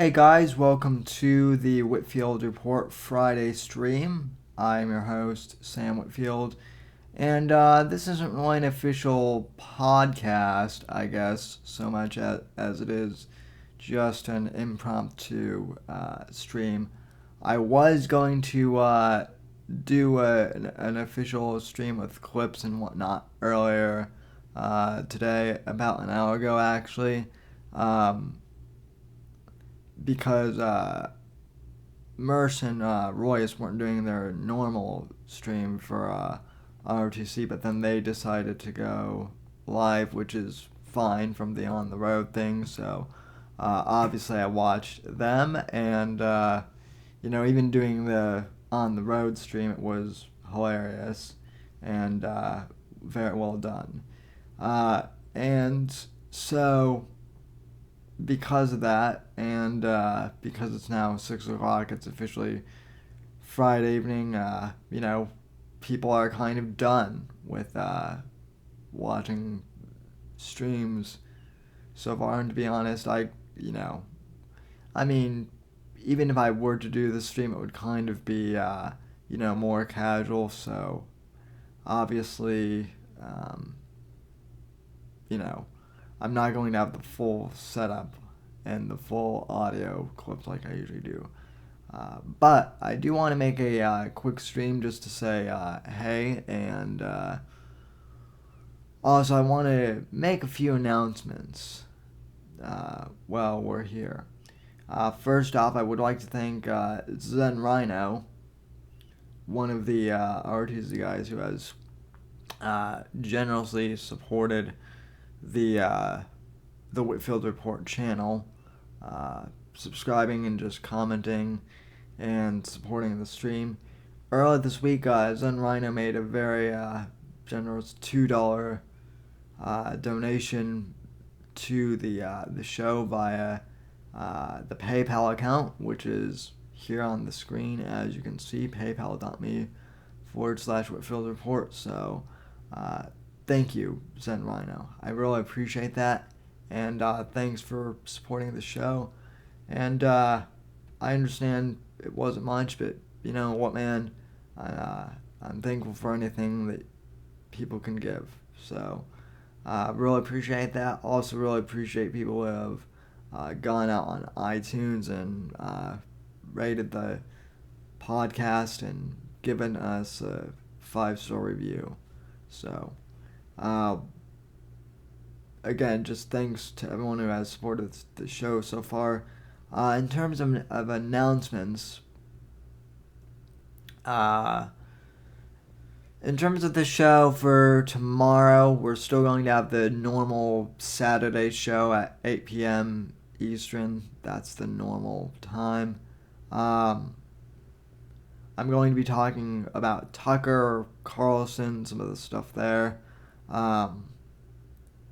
Hey guys, welcome to the Whitfield Report Friday stream. I'm your host, Sam Whitfield, and this isn't really an official podcast, I guess, so much as it is just an impromptu stream. I was going to do an official stream with clips and whatnot earlier today, about an hour ago actually. Um, because Merce and Royce weren't doing their normal stream for ROTC, but then they decided to go live, which is fine from the on the road thing. So obviously, I watched them, and even doing the on the road stream, it was hilarious and very well done. Uh, and so because of that, and because it's now 6 o'clock, it's officially Friday evening. People are kind of done with watching streams so far. And to be honest, I mean, even if I were to do the stream, it would kind of be, more casual. So obviously, um, you know, I'm not going to have the full setup and the full audio clips like I usually do. But I do want to make a quick stream just to say hey, and also I want to make a few announcements while we're here. First off, I would like to thank Zen Rhino, one of the RTZ guys who has generously supported the uh, the Whitfield Report channel, uh, subscribing and just commenting and supporting the stream. Earlier this week, Zen Rhino made a very generous $2 donation to the show via the PayPal account, which is here on the screen as you can see, paypal.me/Whitfield Report. So uh, thank you, Zen Rhino. I really appreciate that. And thanks for supporting the show. And I understand it wasn't much, but you know what, man? I'm thankful for anything that people can give. So really appreciate that. Also, really appreciate people who have gone out on iTunes and rated the podcast and given us a 5-star review. So, uh, again, just thanks to everyone who has supported the show so far. In terms of announcements, uh, in terms of the show for tomorrow, we're still going to have the normal Saturday show at 8 p.m. Eastern. That's the normal time. Um, I'm going to be talking about Tucker Carlson, some of the stuff there, um,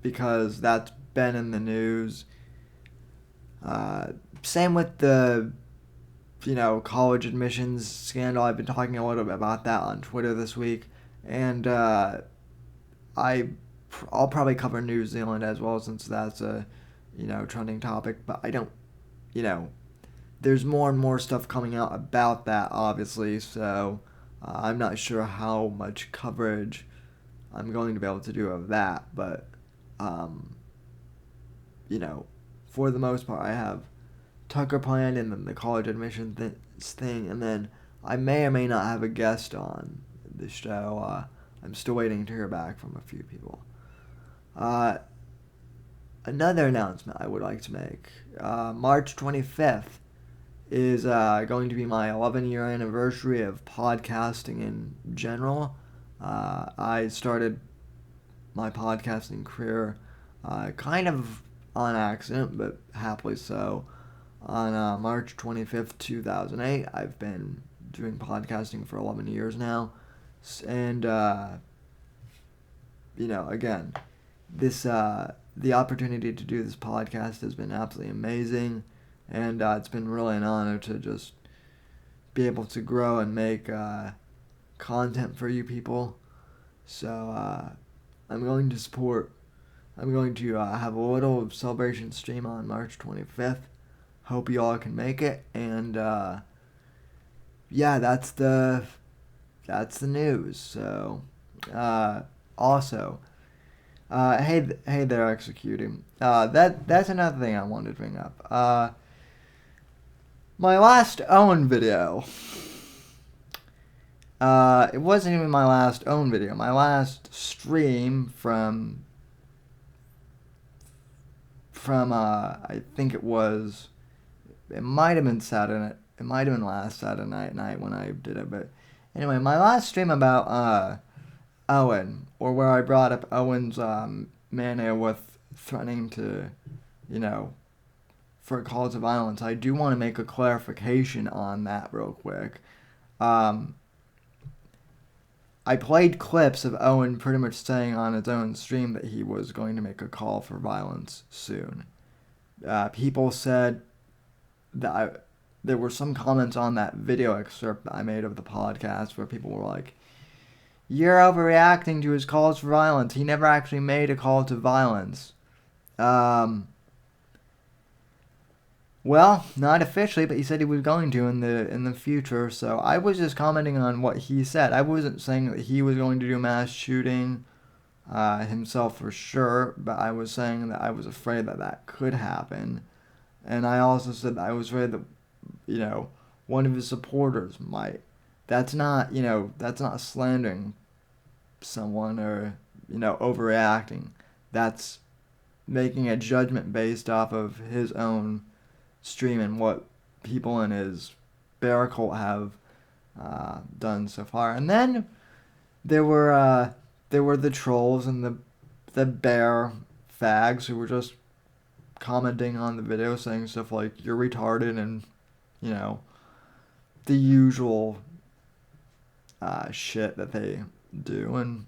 because that's been in the news. Uh, Same with the college admissions scandal. I've been talking a little bit about that on Twitter this week, and I I'll probably cover New Zealand as well since that's a trending topic. But I don't you know there's more and more stuff coming out about that, obviously. So I'm not sure how much coverage I'm going to be able to do of that, but um, you know, for the most part, I have Tucker planned and then the college admission thing, and then I may or may not have a guest on the show. I'm still waiting to hear back from a few people. Uh, Another announcement I would like to make: March 25th is going to be my 11-year anniversary of podcasting in general. I started my podcasting career kind of on accident, but happily so. On March 25th, 2008, I've been doing podcasting for 11 years now. And, again, this the opportunity to do this podcast has been absolutely amazing. And it's been really an honor to just be able to grow and make content for you people. So I'm going to support. I'm going to have a little celebration stream on March 25th. Hope you all can make it. And yeah, that's the news. So also, hey there, executing. That's another thing I wanted to bring up. My last Owen video. It wasn't even my last Owen video. My last stream from I think it might have been Saturday. It might have been last Saturday night when I did it. But anyway, my last stream about Owen, or where I brought up Owen's manner with threatening to, for calls of violence. I do want to make a clarification on that real quick. I played clips of Owen pretty much saying on his own stream that he was going to make a call for violence soon. People said that there were some comments on that video excerpt that I made of the podcast where people were like, "You're overreacting to his calls for violence. He never actually made a call to violence." Well, not officially, but he said he was going to in the future. So I was just commenting on what he said. I wasn't saying that he was going to do mass shooting himself for sure, but I was saying that I was afraid that that could happen. And I also said that I was afraid that, one of his supporters might. That's not slandering someone or, overreacting. That's making a judgment based off of his own stream and what people in his bear cult have done so far. And then there were the trolls and the bear fags who were just commenting on the video saying stuff like, "You're retarded," and the usual shit that they do, and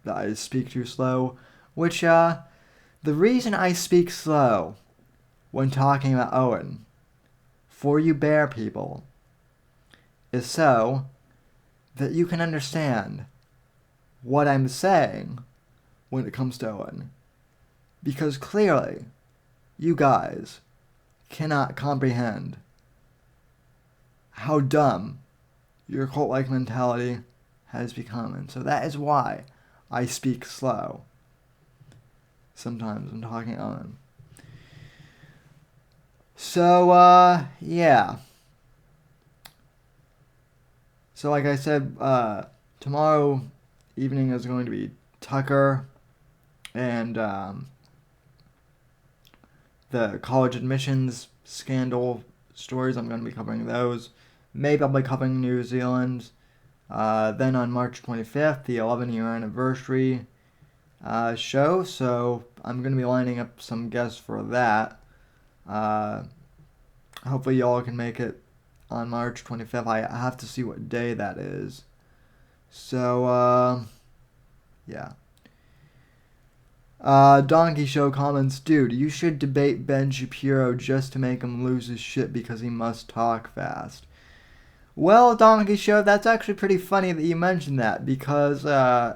that I speak too slow, which the reason I speak slow when talking about Owen, for you bear people, is so that you can understand what I'm saying when it comes to Owen. Because clearly, you guys cannot comprehend how dumb your cult-like mentality has become. And so that is why I speak slow sometimes when talking Owen. So, yeah. So, like I said, tomorrow evening is going to be Tucker and the college admissions scandal stories. I'm going to be covering those. Maybe I'll be covering New Zealand. Then on March 25th, the 11-year anniversary show. So I'm going to be lining up some guests for that. Hopefully y'all can make it on March 25th. I have to see what day that is. So, yeah. Donkey Show comments, "Dude, you should debate Ben Shapiro just to make him lose his shit because he must talk fast." Well, Donkey Show, that's actually pretty funny that you mentioned that, because you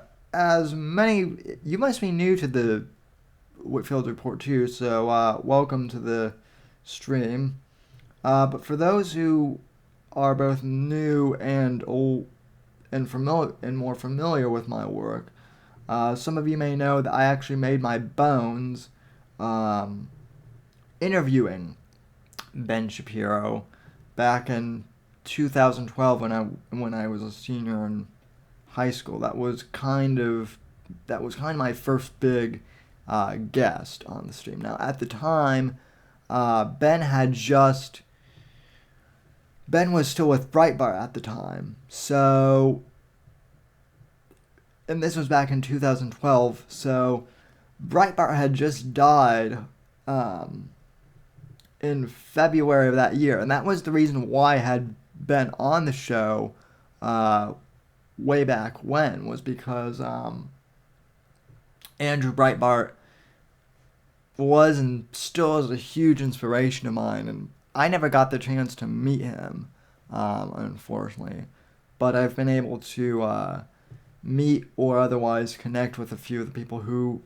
must be new to the Whitfield Report too, so welcome to the stream. But for those who are both new and old and more familiar with my work, some of you may know that I actually made my bones interviewing Ben Shapiro back in 2012 when I was a senior in high school. That was kind of my first big guest on the stream. Now at the time, Ben was still with Breitbart at the time, so, and this was back in 2012, so Breitbart had just died in February of that year, and that was the reason why I had Ben on the show way back when, was because Andrew Breitbart was and still is a huge inspiration of mine, and I never got the chance to meet him, unfortunately, but I've been able to meet or otherwise connect with a few of the people who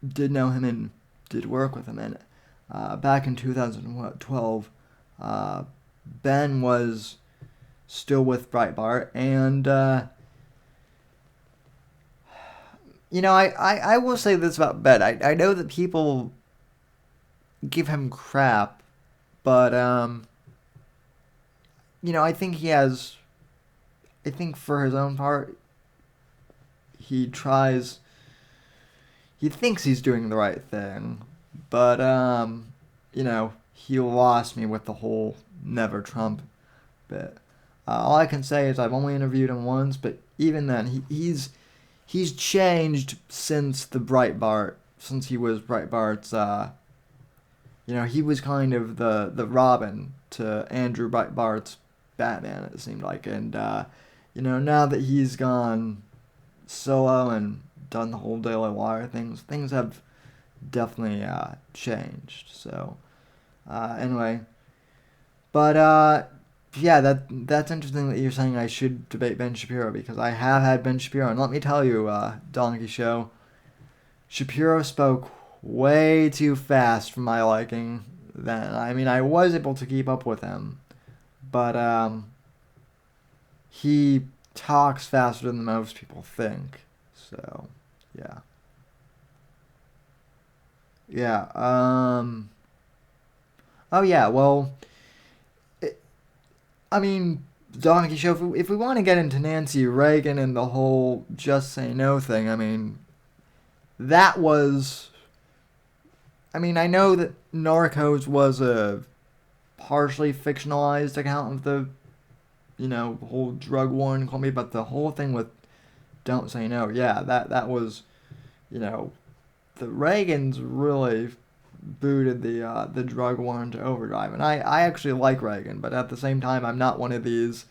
did know him and did work with him. And back in 2012, Ben was still with Breitbart, and I will say this about Ben. I know that people give him crap, but I think he has. I think for his own part, he tries. He thinks he's doing the right thing, but he lost me with the whole never Trump bit. All I can say is I've only interviewed him once, but even then, he's changed since since he was Breitbart's. He was kind of the Robin to Andrew Breitbart's Batman. It seemed like, and now that he's gone solo and done the whole Daily Wire things have definitely changed. So anyway, but yeah, that's interesting that you're saying I should debate Ben Shapiro, because I have had Ben Shapiro, and let me tell you, Donkey Show, Shapiro spoke way too fast for my liking then. I mean, I was able to keep up with him, but he talks faster than most people think. So, yeah. Yeah, oh yeah, well, I mean, Donkey Show, if we want to get into Nancy Reagan and the whole just say no thing, I mean, that was. I mean, I know that Narcos was a partially fictionalized account of the, whole drug war in Colombia, but the whole thing with Don't Say No, yeah, that was, you know, the Reagans really booted the drug war into overdrive. And I actually like Reagan, but at the same time, I'm not one of these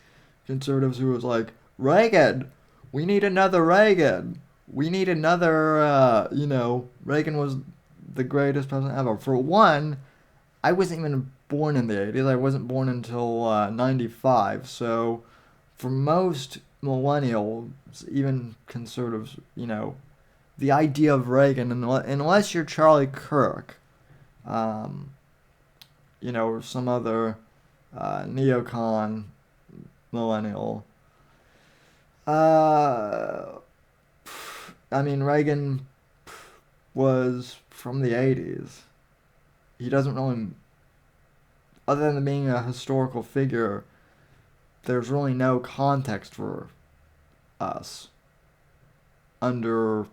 conservatives who was like, Reagan, we need another Reagan. We need another, Reagan was the greatest president ever. For one, I wasn't even born in the 80s. I wasn't born until 95. So for most millennials, even conservatives, the idea of Reagan, unless you're Charlie Kirk, um, or some other neocon millennial. Uh, I mean, Reagan was from the 80s. He doesn't really, other than being a historical figure, there's really no context for us under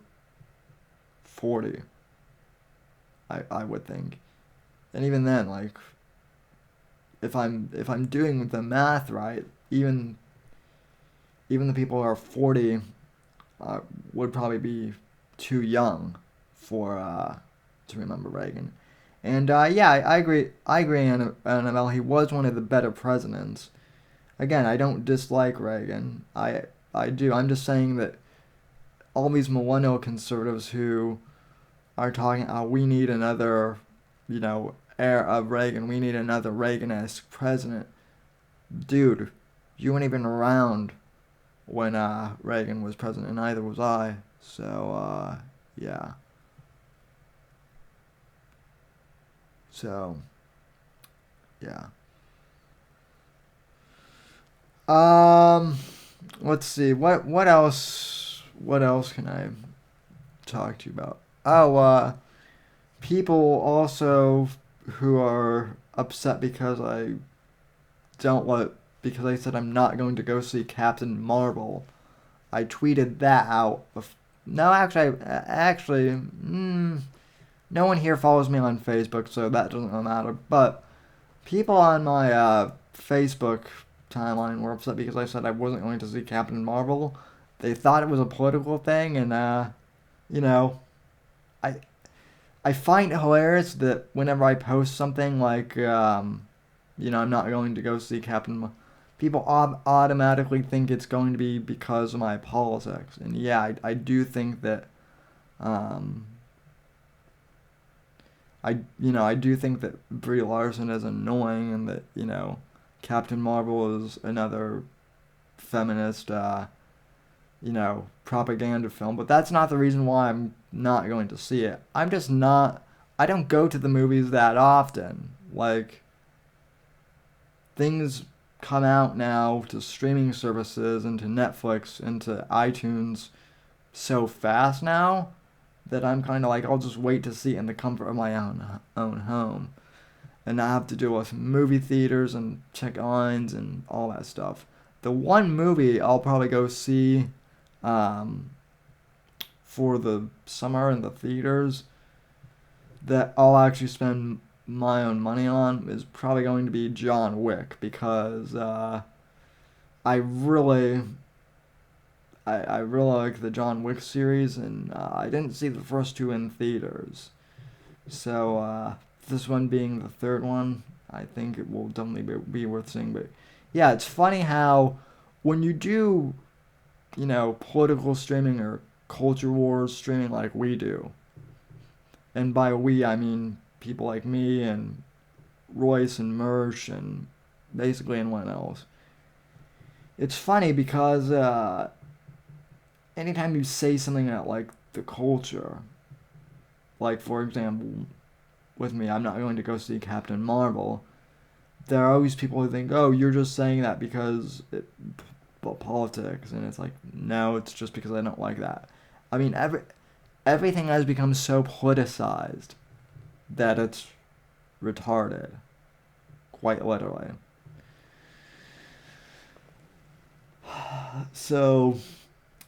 40, I would think. And even then, like, if I'm doing the math right, even the people who are 40 would probably be too young for to remember Reagan. And yeah, I agree. I agree, Annabelle. He was one of the better presidents. Again, I don't dislike Reagan. I do. I'm just saying that all these millennial conservatives who are talking, oh, we need another, era of Reagan. We need another Reagan-esque president. Dude, you weren't even around when Reagan was president, and neither was I. So, yeah. So, yeah. Um, let's see. What else? What else can I talk to you about? Oh, people also who are upset because I don't let because I said I'm not going to go see Captain Marvel. I tweeted that out. No, actually, no one here follows me on Facebook, so that doesn't matter. But people on my Facebook timeline were upset because I said I wasn't going to see Captain Marvel. They thought it was a political thing, and you know, I I find it hilarious that whenever I post something like I'm not going to go see people automatically think it's going to be because of my politics, and yeah, I do think that um, I do think that Brie Larson is annoying, and that Captain Marvel is another feminist propaganda film. But that's not the reason why I'm not going to see it. I'm just not I don't go to the movies that often. Like, things come out now to streaming services and to Netflix and to iTunes so fast now that I'm kind of like, I'll just wait to see it in the comfort of my own home and not have to deal with movie theaters and check lines and all that stuff. The one movie I'll probably go see um, for the summer in the theaters that I'll actually spend my own money on is probably going to be John Wick because I really I really like the John Wick series and I didn't see the first two in theaters. So this one being the third one, I think it will definitely be worth seeing. But yeah, it's funny how when you do, political streaming or culture wars streaming like we do, and by we I mean people like me and Royce and Mersh and basically anyone else. It's funny because anytime you say something about like the culture, like for example, with me, I'm not going to go see Captain Marvel. There are always people who think, "Oh, you're just saying that because politics," and it's like, no, it's just because I don't like that. I mean, everything has become so politicized that it's retarded, quite literally. So,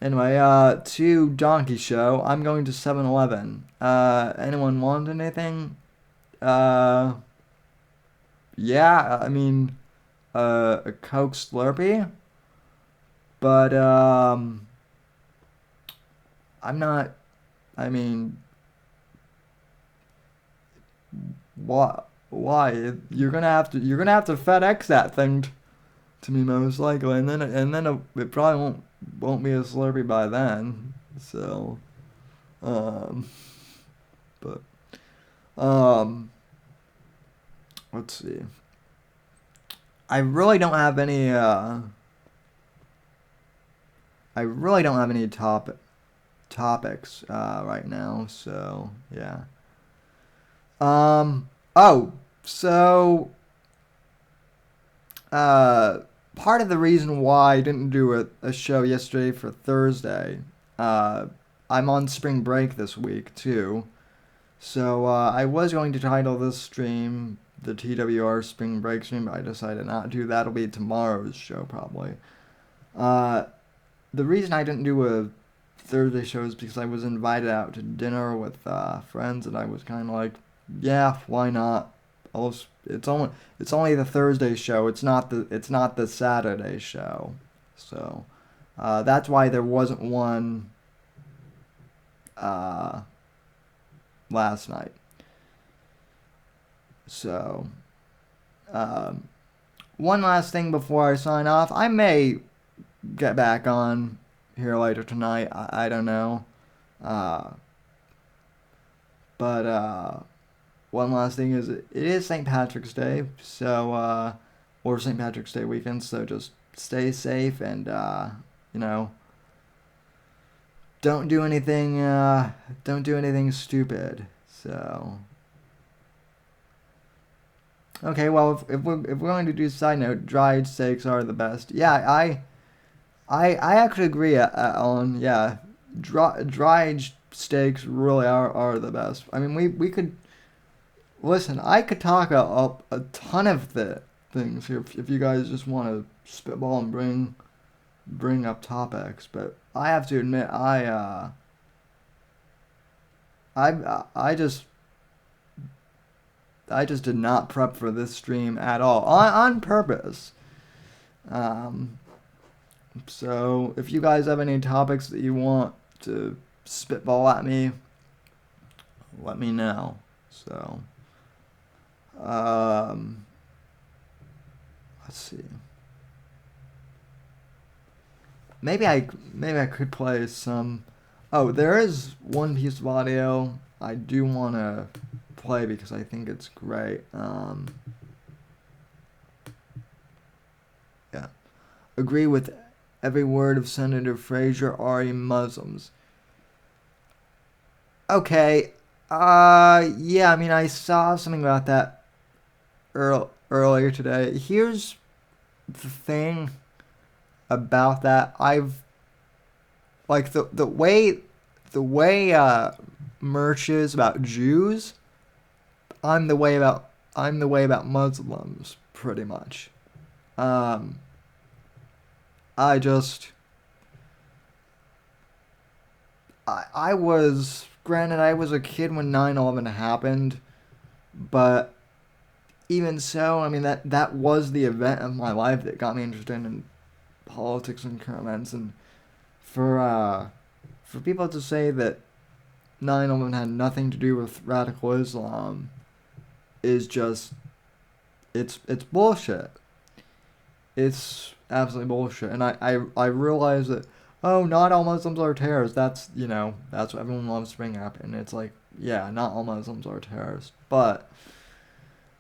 anyway, to Donkey Show, I'm going to 7-Eleven. Anyone want anything? Uh, yeah, I mean, a Coke Slurpee, but I'm not. I mean, why? Why? You're gonna have to FedEx that thing to me most likely, and then it probably won't be a Slurpee by then. So, um, but um, let's see. I really don't have any. I really don't have any topics right now. So yeah. Oh, so part of the reason why I didn't do a show yesterday for Thursday. Uh, I'm on spring break this week too. So I was going to title this stream the TWR Spring Break stream, but I decided not to. That'll be tomorrow's show probably. Uh, the reason I didn't do a Thursday show is because I was invited out to dinner with friends, and I was kind of like, yeah, why not? It's only the Thursday show. It's not the Saturday show. So that's why there wasn't one uh, last night. So um, one last thing before I sign off. I may get back on here later tonight. I don't know. Uh, but one last thing is it is St. Patrick's Day, so or St. Patrick's Day weekend. So just stay safe and you know don't do anything stupid. So okay, well if we're going to do a side note, dried steaks are the best. Yeah, I actually agree on yeah, dried steaks really are the best. I mean we could listen. I could talk a ton of the things here if you guys just want to spitball and bring up topics, but I have to admit I just did not prep for this stream at all on purpose. Um, so if you guys have any topics that you want to spitball at me, let me know. So, um, let's see. Maybe I could play some. Oh, there is one piece of audio I do want to play because I think it's great. Yeah. Agree with every word of Senator Fraser, are Muslims. Okay, Yeah, I mean, I saw something about that earlier today. Here's the thing about that. I've like the way merch is about Jews. I'm the way about Muslims, pretty much. Um, I just I was granted I was a kid when 9/11 happened, but even so, I mean that was the event of my life that got me interested in politics and current events, and for uh, for people to say that 9/11 had nothing to do with radical Islam is just it's bullshit. It's absolutely bullshit. And I realize that, oh, not all Muslims are terrorists. That's what everyone loves to bring up. And it's like, yeah, not all Muslims are terrorists. But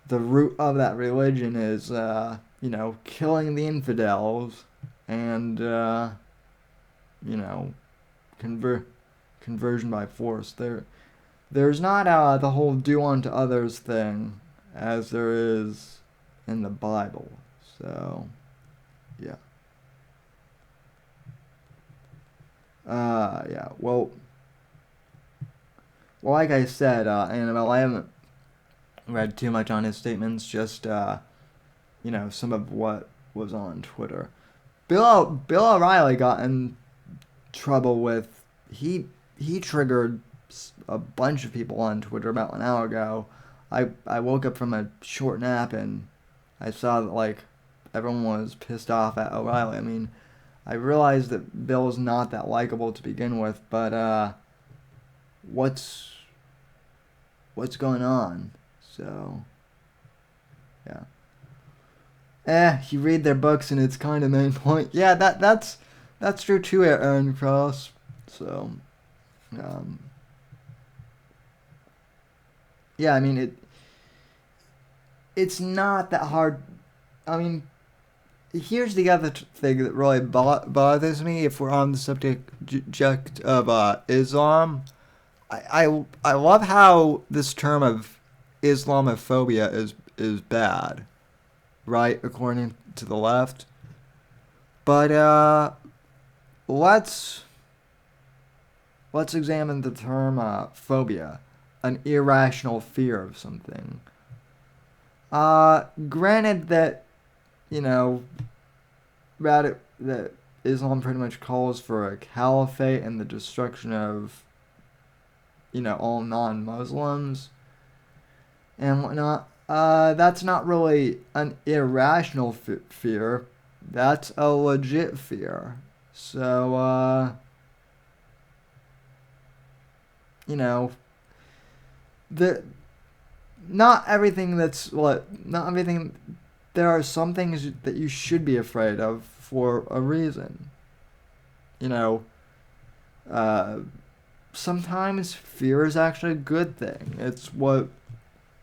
the root of that religion is, killing the infidels and, you know, conver- conversion by force. There's not the whole do unto others thing as there is in the Bible. So, yeah. Yeah. Well, like I said, Annabelle, I haven't read too much on his statements. Just some of what was on Twitter. Bill O'Reilly got in trouble with he triggered a bunch of people on Twitter about an hour ago. I woke up from a short nap and I saw that like everyone was pissed off at O'Reilly. I mean, I realized that Bill's not that likable to begin with, but what's what's going on? So yeah. You read their books and it's kind of main point. Yeah, that's true too, Aaron Cross. So um, yeah, I mean it's not that hard. I mean, here's the other thing that really bothers me. If we're on the subject of Islam, I love how this term of Islamophobia is bad, right? According to the left, but let's let's examine the term phobia, an irrational fear of something. Granted that you know that Islam pretty much calls for a caliphate and the destruction of all non-Muslims and whatnot. That's not really an irrational fear. That's a legit fear. So, you know, the not everything that's what not everything. There are some things that you should be afraid of for a reason. You know, uh, sometimes fear is actually a good thing. It's what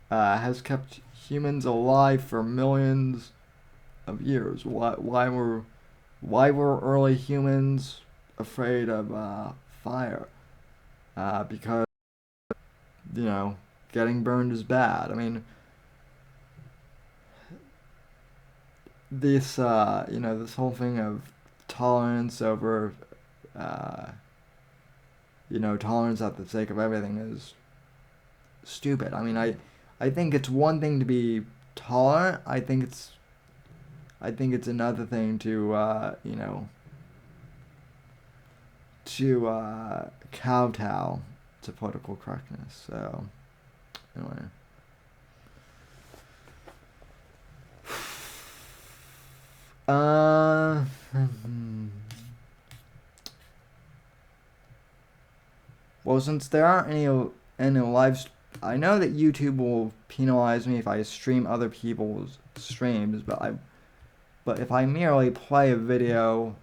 has kept humans alive for millions of years. Why were early humans afraid of fire? Because you know getting burned is bad. I mean, this whole thing of tolerance over uh, tolerance at the sake of everything is stupid. I mean, I think it's one thing to be tolerant. I think it's another thing to kowtow to political correctness. So anyway, uh, well, since there aren't any live, I know that YouTube will penalize me if I stream other people's streams, but if I merely play a video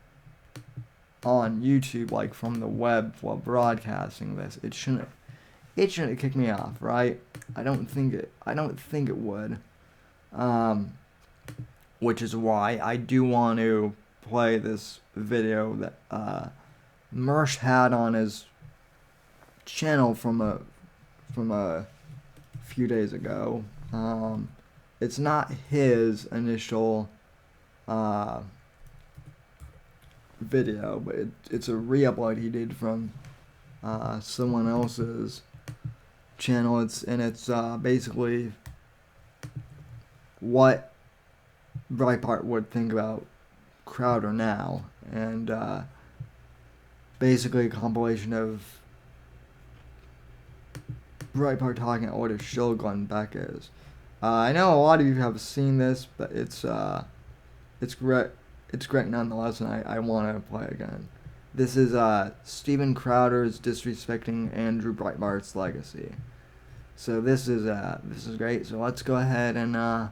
on YouTube, like from the web while broadcasting this, it shouldn't kick me off, right? I don't think it would. Um, which is why I do want to play this video that Mersh had on his channel from a few days ago. It's not his initial video, but it's a re-upload he did from someone else's channel. It's basically what Breitbart would think about Crowder now, and basically a compilation of Breitbart talking about what a shill Glenn Beck is. I know a lot of you have seen this, but it's great. It's great nonetheless, and I want to play again. This is Steven Crowder's disrespecting Andrew Breitbart's legacy. So this is great. So let's go ahead and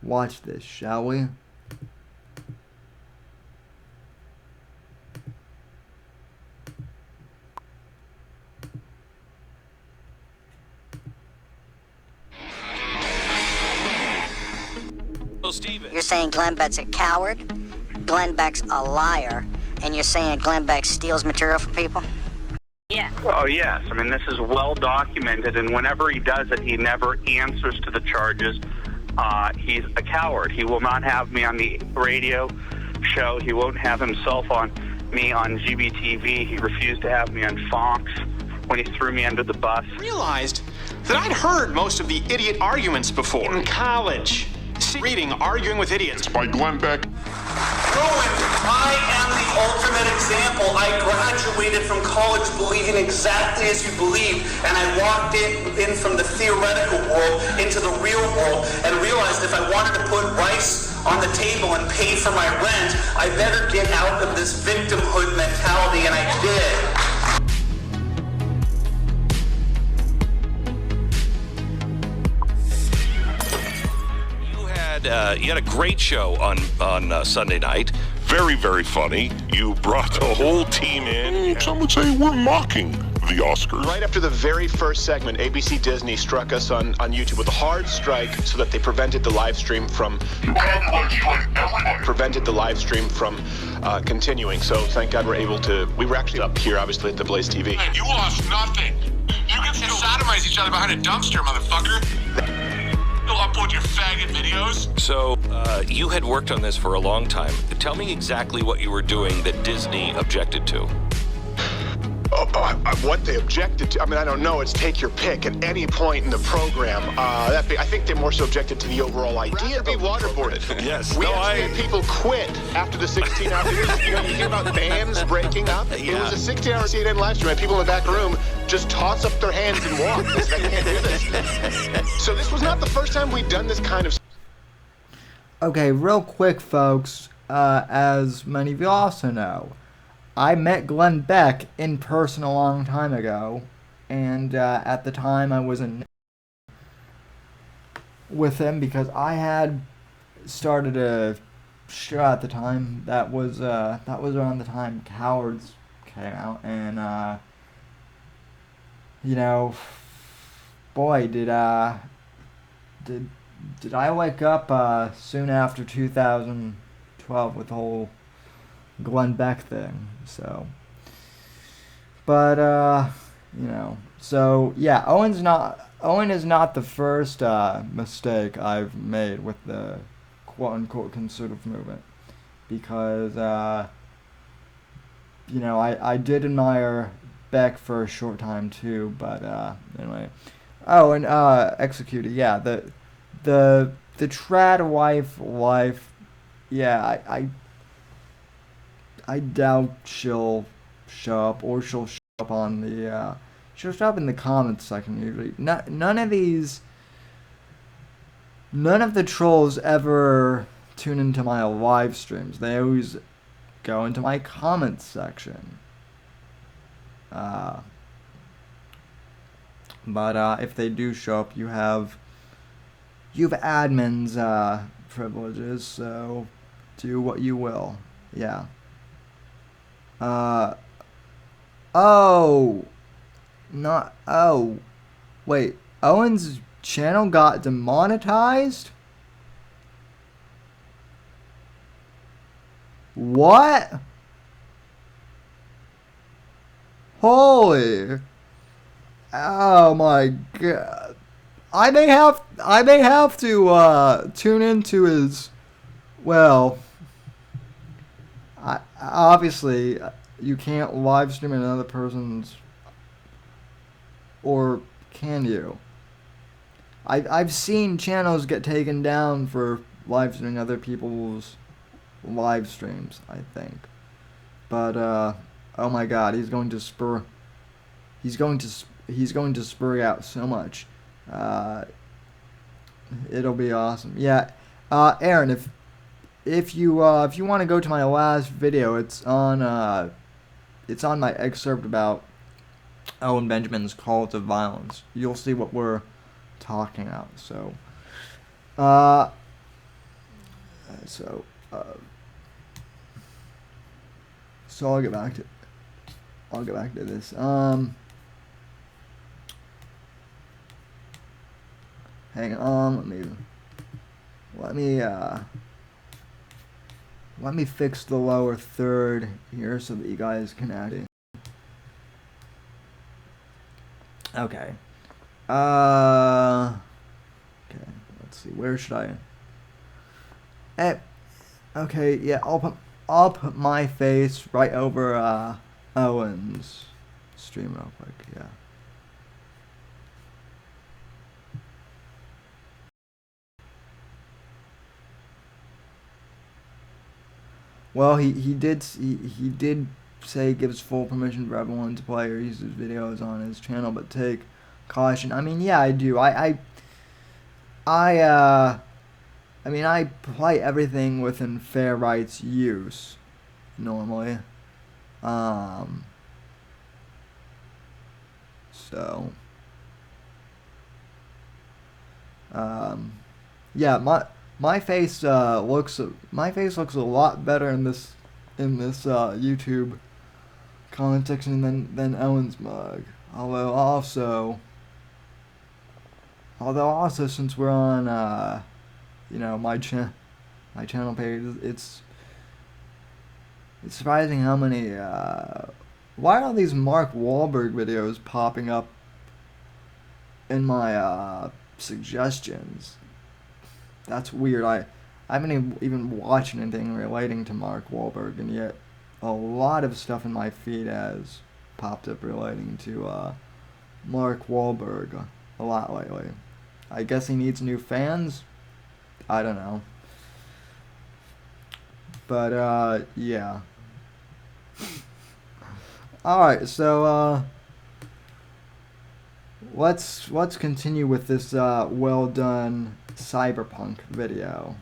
watch this, shall we? You're saying Glenn Beck's a coward, Glenn Beck's a liar, and you're saying Glenn Beck steals material from people? Yeah. Oh, yes. I mean, this is well documented, and whenever he does it, he never answers to the charges. He's a coward. He will not have me on the radio show. He won't have himself on me on GBTV. He refused to have me on Fox when he threw me under the bus. I realized that I'd heard most of the idiot arguments before in college. Reading Arguing with Idiots by Glenn Beck. Rowan, I am the ultimate example. I graduated from college believing exactly as you believe, and I walked in from the theoretical world into the real world and realized if I wanted to put rice on the table and pay for my rent, I better get out of this victimhood mentality, and I did. You had a great show on Sunday night. Very, very funny. You brought the whole team in. Some would say we're mocking the Oscars. Right after the very first segment, ABC Disney struck us on YouTube with a hard strike so that they prevented the live stream from continuing. So thank God we were actually up here, obviously, at the Blaze TV. You lost nothing. You can still sodomize each other behind a dumpster, motherfucker. You'll upload your faggot videos. So you had worked on this for a long time. Tell me exactly what you were doing that Disney objected to. What they objected to, I mean, I don't know. It's take your pick at any point in the program. I think they more so objected to the overall idea of being waterboarded. Yes. We actually had people quit after the 16-hour series. You hear about bands breaking up? Yeah. It was a 16-hour CNN live stream, and people in the back room just toss up their hands and walk. They can't do this. So this was not the first time we'd done this kind of... Okay, real quick, folks. As many of you also know, I met Glenn Beck in person a long time ago, and at the time I wasn't with him because I had started a show at the time that was around the time Cowards came out, and boy, did I wake up soon after 2012 with the whole Glenn Beck thing. So, but so yeah, Owen is not the first mistake I've made with the quote unquote conservative movement, because I did admire Beck for a short time too, but anyway. Oh, and Executed, yeah, the trad wife life, yeah, I doubt she'll show up, or she'll show up on the, she'll show up in the comments section usually. None of the trolls ever tune into my live streams. They always go into my comments section. But if they do show up, you have admin's privileges, so do what you will. Yeah. Wait, Owen's channel got demonetized? What? Holy. Oh my god. I may have to tune into his, well, obviously you can't live stream another person's, or can you? I've seen channels get taken down for live streaming other people's live streams, I think. But oh my god, he's going to spur out so much. It'll be awesome. Yeah, Aaron, if you want to go to my last video, it's on my excerpt about Owen Benjamin's Call to Violence. You'll see what we're talking about. So, so I'll get back to this. Hang on, let me fix the lower third here so that you guys can add. Okay. Okay, let's see, where should I? Okay, yeah, I'll put my face right over Owen's stream real quick, yeah. Well, he did say he gives full permission for everyone to play or use his videos on his channel, but take caution. I mean, yeah, I do. I mean, I play everything within fair rights use normally. So yeah, my face looks a lot better in this YouTube comment section than Owen's mug. Although also since we're on you know, my channel page, it's surprising how many why are these Mark Wahlberg videos popping up in my suggestions? That's weird. I haven't even watched anything relating to Mark Wahlberg, and yet a lot of stuff in my feed has popped up relating to Mark Wahlberg a lot lately. I guess he needs new fans. I don't know. But yeah. Alright, so let's continue with this well done Cyberpunk video.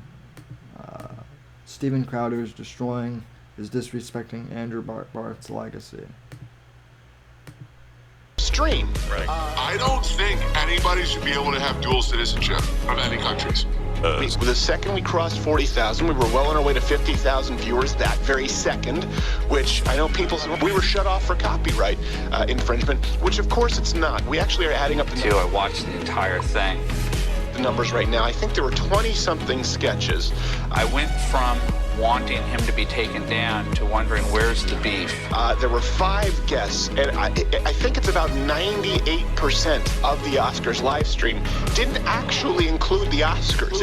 Steven Crowder is disrespecting Andrew Bart's legacy. Stream. Right. I don't think anybody should be able to have dual citizenship of any countries. The second we crossed 40,000, we were well on our way to 50,000 viewers that very second, which I know people said we were shut off for copyright infringement, which of course it's not. We actually are adding up the I watched the entire thing. The numbers right now. I think there were 20-something sketches. I went from wanting him to be taken down to wondering where's the beef. There were 5 guests, and I think it's about 98% of the Oscars live stream didn't actually include the Oscars.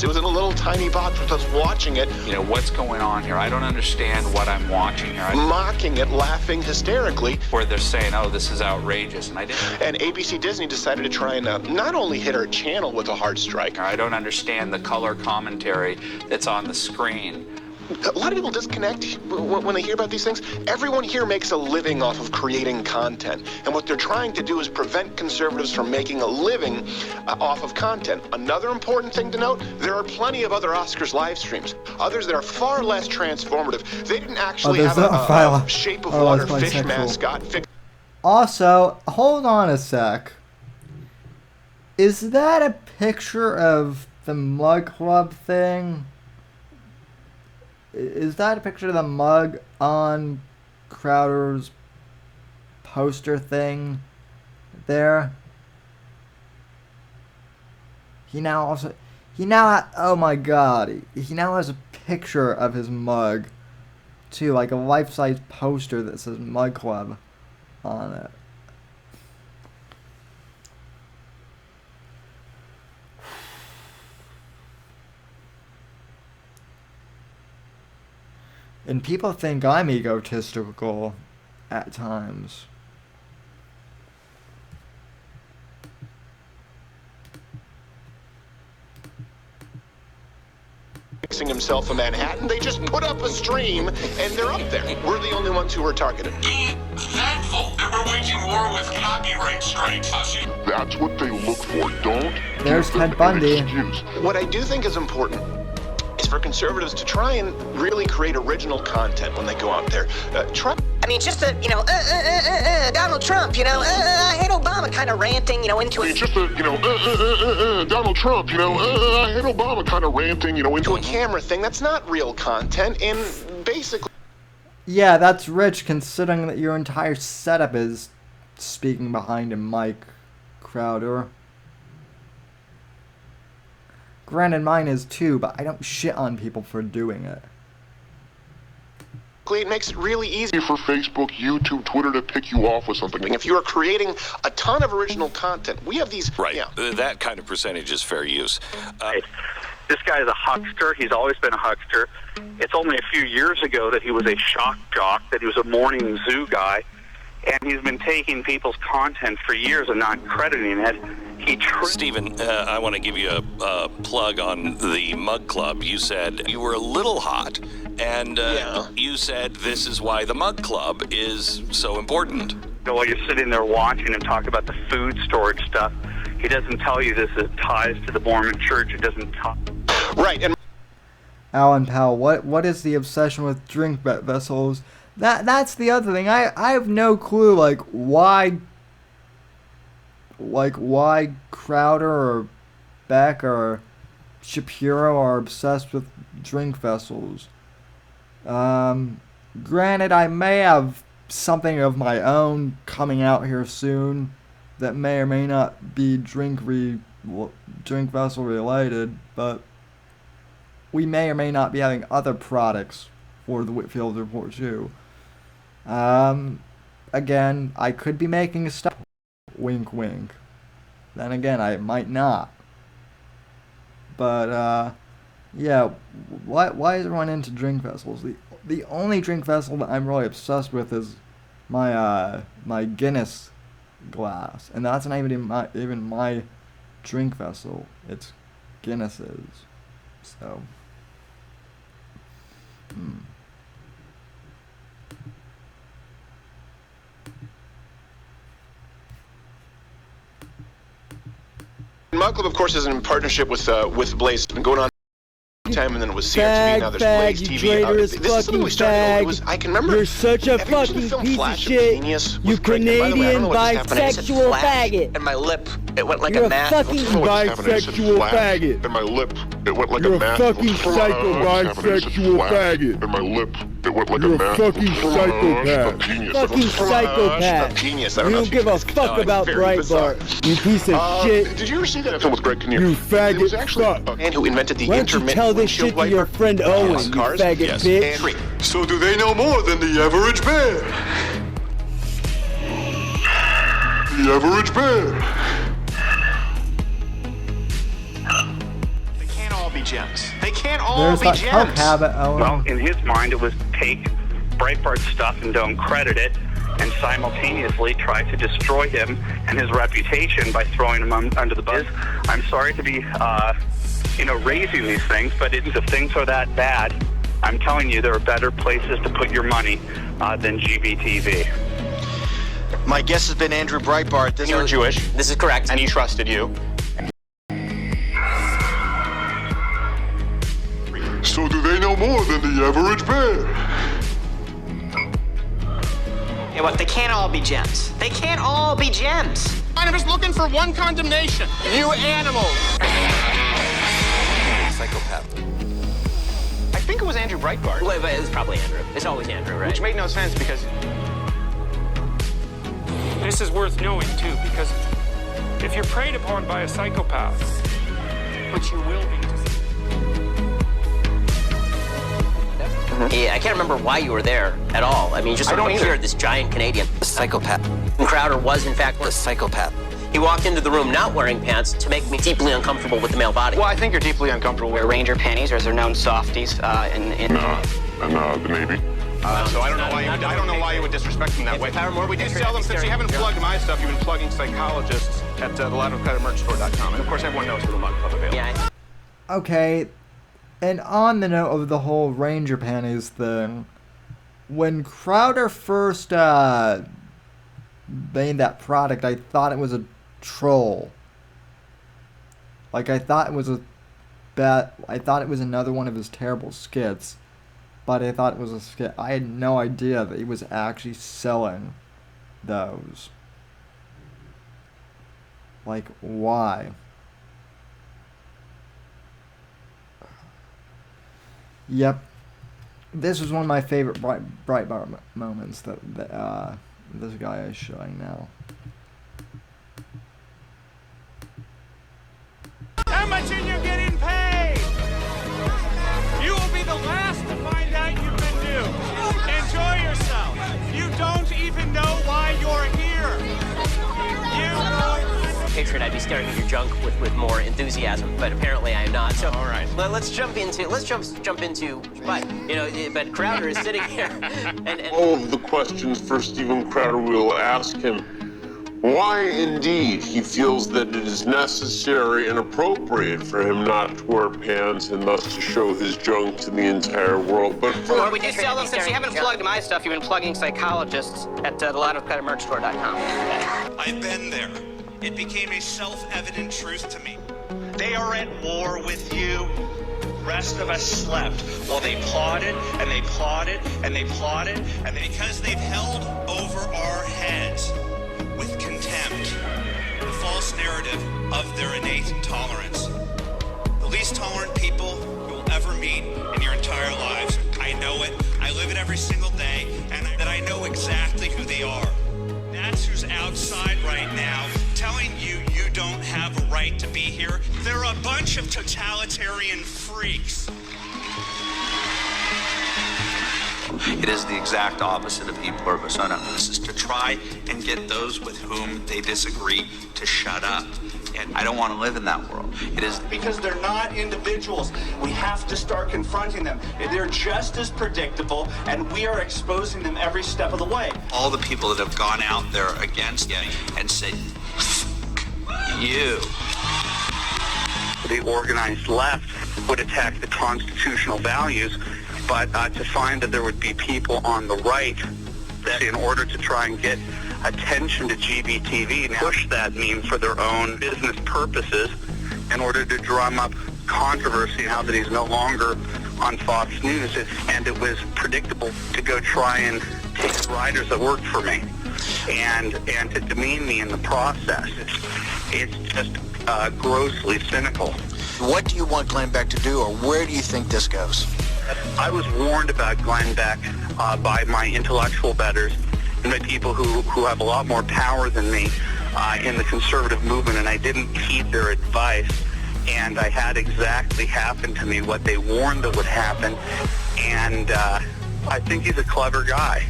It was in a little tiny box with us watching it. You know, what's going on here? I don't understand what I'm watching here. Mocking it, laughing hysterically. Where they're saying, oh, this is outrageous, and I didn't. And ABC Disney decided to try and not only hit our channel with a hard strike. I don't understand the color commentary that's on the screen. A lot of people disconnect when they hear about these things. Everyone here makes a living off of creating content. And what they're trying to do is prevent conservatives from making a living off of content. Another important thing to note, there are plenty of other Oscars live streams. Others that are far less transformative. They didn't actually have a Shape of Water fish mascot. Also, hold on a sec. Is that a picture of the Mug Club thing? Is that a picture of the mug on Crowder's poster thing there? Oh my god, he now has a picture of his mug too, like a life-size poster that says Mug Club on it. And people think I'm egotistical at times. Fixing himself in Manhattan, they just put up a stream and they're up there. We're the only ones who are targeted. Be thankful that we're waging war with copyright strikes. That's what they look for. Don't There's give them Ted Bundy. an excuse. What I do think is important is for conservatives to try and really create original content when they go out there. I mean, just a, Donald Trump, I hate Obama kind of ranting, into I mean, it. just a, Donald Trump, I hate Obama kind of ranting, into a camera thing. That's not real content, and basically... Yeah, that's rich considering that your entire setup is speaking behind a mic, Crowder. Granted, mine is too, but I don't shit on people for doing it. It makes it really easy for Facebook, YouTube, Twitter to pick you off with something. if you are creating a ton of original content. We have these... Right. Yeah. That kind of percentage is fair use. This guy is a huckster. He's always been a huckster. It's only a few years ago that he was a shock jock, that he was a morning zoo guy, and he's been taking people's content for years and not crediting it. Stephen, I want to give you a plug on the Mug Club. You said you were a little hot, and you said this is why the Mug Club is so important. While you're sitting there watching him talk about the food storage stuff, he doesn't tell you this is ties to the Mormon Church. It doesn't talk. Right, and Alan Powell, what is the obsession with drink vessels? That's the other thing. I have no clue, why Crowder or Beck or Shapiro are obsessed with drink vessels. Granted, I may have something of my own coming out here soon that may or may not be drink vessel related, but we may or may not be having other products for the Whitfield Report too. Again, I could be making a stop. Wink, wink. Then again, I might not. But, yeah, why is everyone into drink vessels? The only drink vessel that I'm really obsessed with is my Guinness glass. And that's not even my drink vessel. It's Guinness's. So... Mug Club, of course, is in partnership with Blaze. It's been going on time, and then it was CRTV, now there's Blaze you TV. traitorous This is something we started. It was, I can remember. You're such a have you seen the fucking film piece Flash of shit. Genius You with Greg? By the way, I don't Canadian know what just happened. bisexual faggot. And my lip, it went like You're a a mat. fucking bisexual faggot. And my lip, it went like You're a a mat. fucking psycho bisexual faggot. And my lip, it went like You're a a mat. fucking psychopath. Fucking psychopath. Genius. You don't give a fuck about Breitbart. You piece of shit. Did you ever see that film with Greg Kinnear? You It was faggot actually fuck. Man who invented the Why don't you intermittent tell this windshield shit to your wiper friend Owen, you cars? faggot Yes. bitch? So do they know more than the average bear? The average bear. They can't all be gems. They can't all There's be that coke gems. habit, Owen. Well, in his mind, it was take Breitbart stuff and don't credit it, and simultaneously try to destroy him and his reputation by throwing him under the bus. I'm sorry to be, raising these things, but if things are that bad, I'm telling you, there are better places to put your money than GBTV. My guess has been Andrew Breitbart. You're Jewish. This is correct. And he trusted you. So do they know more than the average bear? Yeah, what? They can't all be gems. They can't all be gems. I'm just looking for one condemnation. You animals. Psychopath. I think it was Andrew Breitbart. Wait, it's probably Andrew. It's always Andrew, right? Which made no sense because This is worth knowing, too, because if you're preyed upon by a psychopath, which you will be, Yeah, I can't remember why you were there at all. I mean, you just I don't appeared either. this giant Canadian. A psychopath. And Crowder was, in fact, A psychopath. He walked into the room not wearing pants to make me deeply uncomfortable with the male body. Well, I think you're deeply uncomfortable with Ranger panties, or as they're known, softies, in the Navy. So I don't know why you would disrespect them that way. Paramore, we do sell them. Since you haven't plugged my stuff, you've been plugging psychologists at the laddercreditmerchstore.com. And of course, everyone knows Little Mug Club available. Yeah. Okay, and on the note of the whole Ranger panties thing, when Crowder first made that product, I thought it was a troll. Like, I thought it was another one of his terrible skits, but I thought it was a skit. I had no idea that he was actually selling those. Like, why? Yep. This was one of my favorite Breitbart moments that this guy is showing now. How much are you getting paid? You will be the last to find out you've been duped. Enjoy yourself. You don't even know why you're here. Patriot, I'd be staring at your junk with more enthusiasm, but apparently I am not. So, all right. Let's jump into. But Crowder is sitting here, and all of the questions for Steven Crowder, we'll ask him why indeed he feels that it is necessary and appropriate for him not to wear pants and thus to show his junk to the entire world. But Well, we do sell them. Since you haven't plugged my stuff, you've been plugging psychologists at the laddercreditmerchstore.com. I've been there. It became a self-evident truth to me. They are at war with you. Rest of us slept while they plotted and they plotted and they plotted, and because they've held over our heads with contempt the false narrative of their innate tolerance. The least tolerant people you will ever meet in your entire lives. I know it. I live it every single day, and that I know exactly who they are. That's who's outside right now telling you you don't have a right to be here. They're a bunch of totalitarian freaks. It is the exact opposite of e pluribus persona. This is to try and get those with whom they disagree to shut up. And I don't want to live in that world. It is because they're not individuals. We have to start confronting them. They're just as predictable, and we are exposing them every step of the way. All the people that have gone out there against you and said, you. The organized left would attack the constitutional values, but to find that there would be people on the right that in order to try and get attention to GBTV, push that meme for their own business purposes in order to drum up controversy now that he's no longer on Fox News. And it was predictable to go try and take writers that worked for me and to demean me in the process. It's just grossly cynical. What do you want Glenn Beck to do, or where do you think this goes? I was warned about Glenn Beck by my intellectual betters and by people who have a lot more power than me in the conservative movement, and I didn't heed their advice. And I had exactly happen to me what they warned that would happen. And I think he's a clever guy.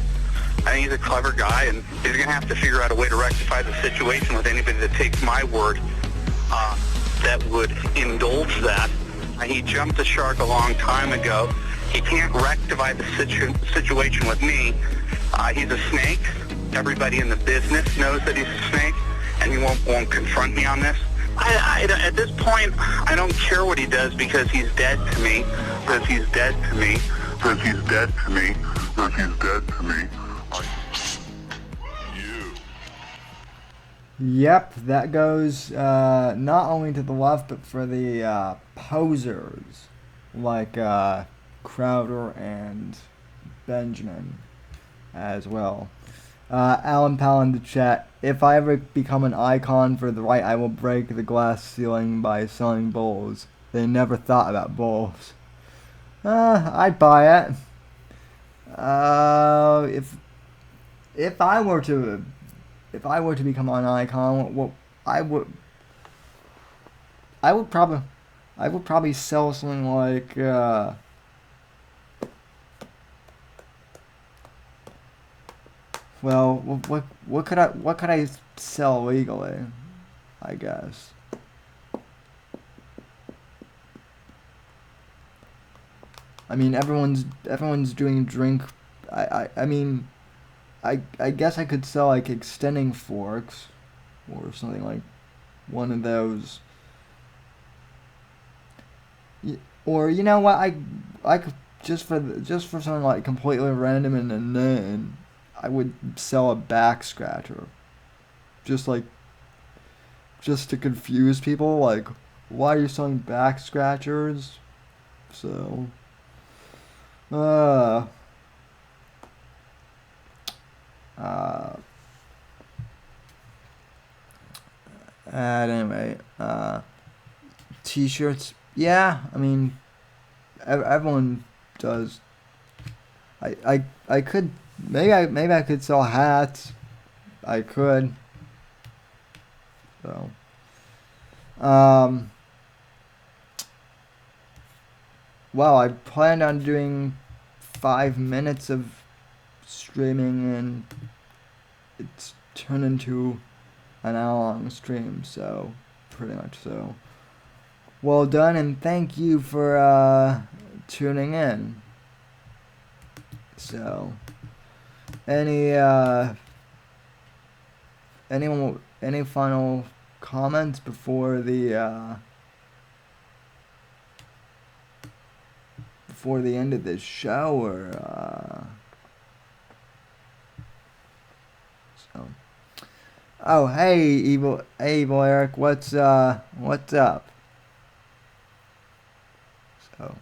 I think he's a clever guy, and he's going to have to figure out a way to rectify the situation with anybody that takes my word that would indulge that. He jumped the shark a long time ago. He can't rectify the situation with me. He's a snake. Everybody in the business knows that he's a snake, and he won't confront me on this. At this point, I don't care what he does because he's dead to me. Because he's dead to me. Because he's dead to me. Because he's dead to me. Yep, that goes not only to the left, but for the posers like Crowder and Benjamin as well. Alan Powell in the chat: if I ever become an icon for the right, I will break the glass ceiling by selling bowls. They never thought about bowls. I'd buy it. If I were to become an icon, well, I would probably sell something like well, what could I sell legally? I guess. I mean, everyone's doing drink. I mean, I guess I could sell like extending forks, or something like one of those. Or you know what, I could just for something like completely random and then I would sell a back scratcher. Just to confuse people, like, why are you selling back scratchers? So, anyway, t-shirts, yeah, I mean, everyone does. I could, maybe I could sell hats. I could. So, well, I planned on doing 5 minutes of streaming, and it's turned into an hour-long stream, so pretty much so. Well done, and thank you for tuning in. So, any final comments before the end of this show, or so? Oh, hey, evil Eric, what's up? So,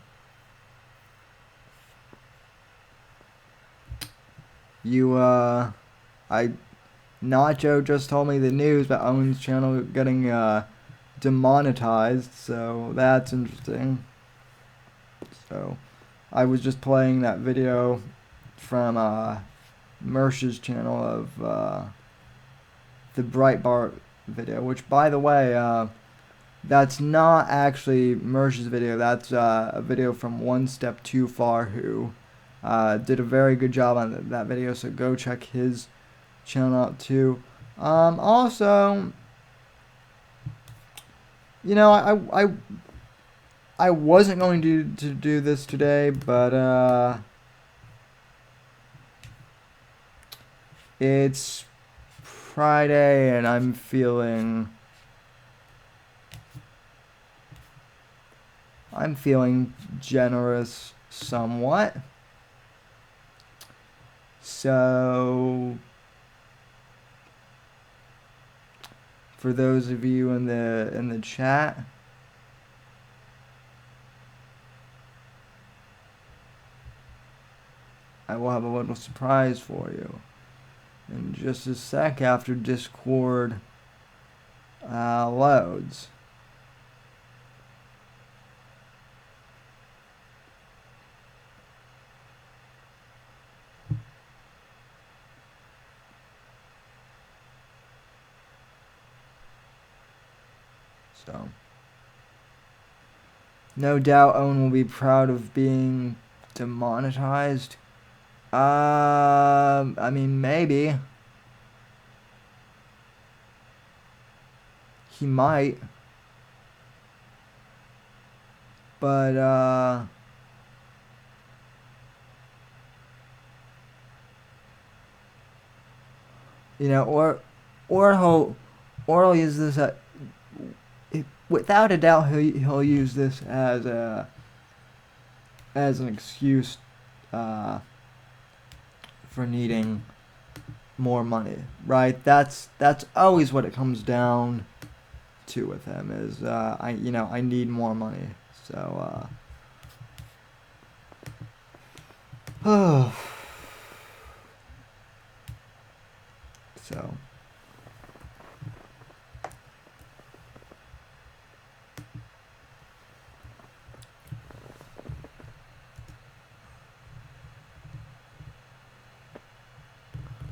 Nacho just told me the news about Owen's channel getting demonetized, so that's interesting. So, I was just playing that video from Mersh's channel of the Breitbart video, which, by the way, that's not actually Mersh's video. That's a video from One Step Too Far, who did a very good job on that video, so go check his channel out too. Also, you know, I wasn't going to do this today, but it's Friday and I'm feeling generous somewhat. So, for those of you in the chat, I will have a little surprise for you in just a sec after Discord loads. So, no doubt Owen will be proud of being demonetized. I mean, maybe. He might. But, you know, or he'll use this without a doubt he'll use this as an excuse for needing more money, right? That's always what it comes down to with him, is I need more money. So so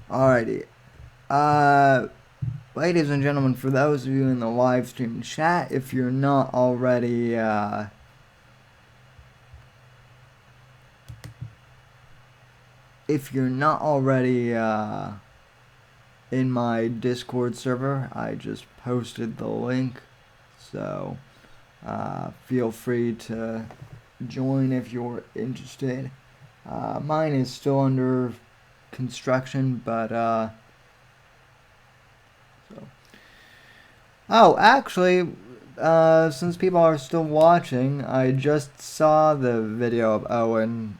alrighty. Ladies and gentlemen, for those of you in the live stream chat, if you're not already in my Discord server. I just posted the link, so feel free to join if you're interested. Mine is still under construction, but oh, actually, since people are still watching, I just saw the video of Owen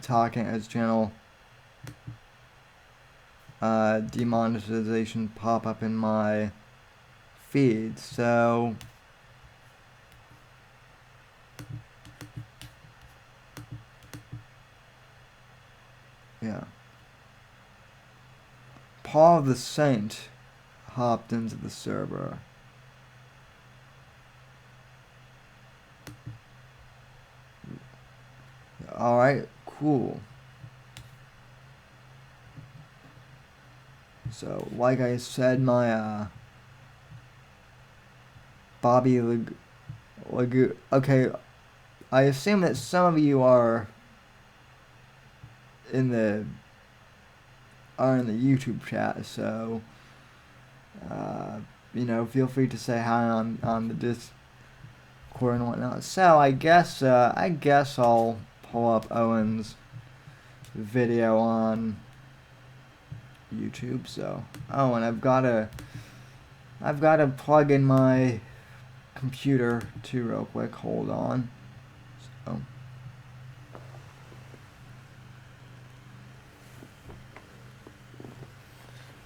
talking at his channel demonetization pop up in my feed, so yeah. Paul the Saint hopped into the server. Alright, cool. So, like I said, my Bobby okay, I assume that some of you are in the YouTube chat, so you know, feel free to say hi on the Discord and whatnot. So I guess I'll pull up Owen's video on YouTube. So and I've got to plug in my computer too real quick. Hold on.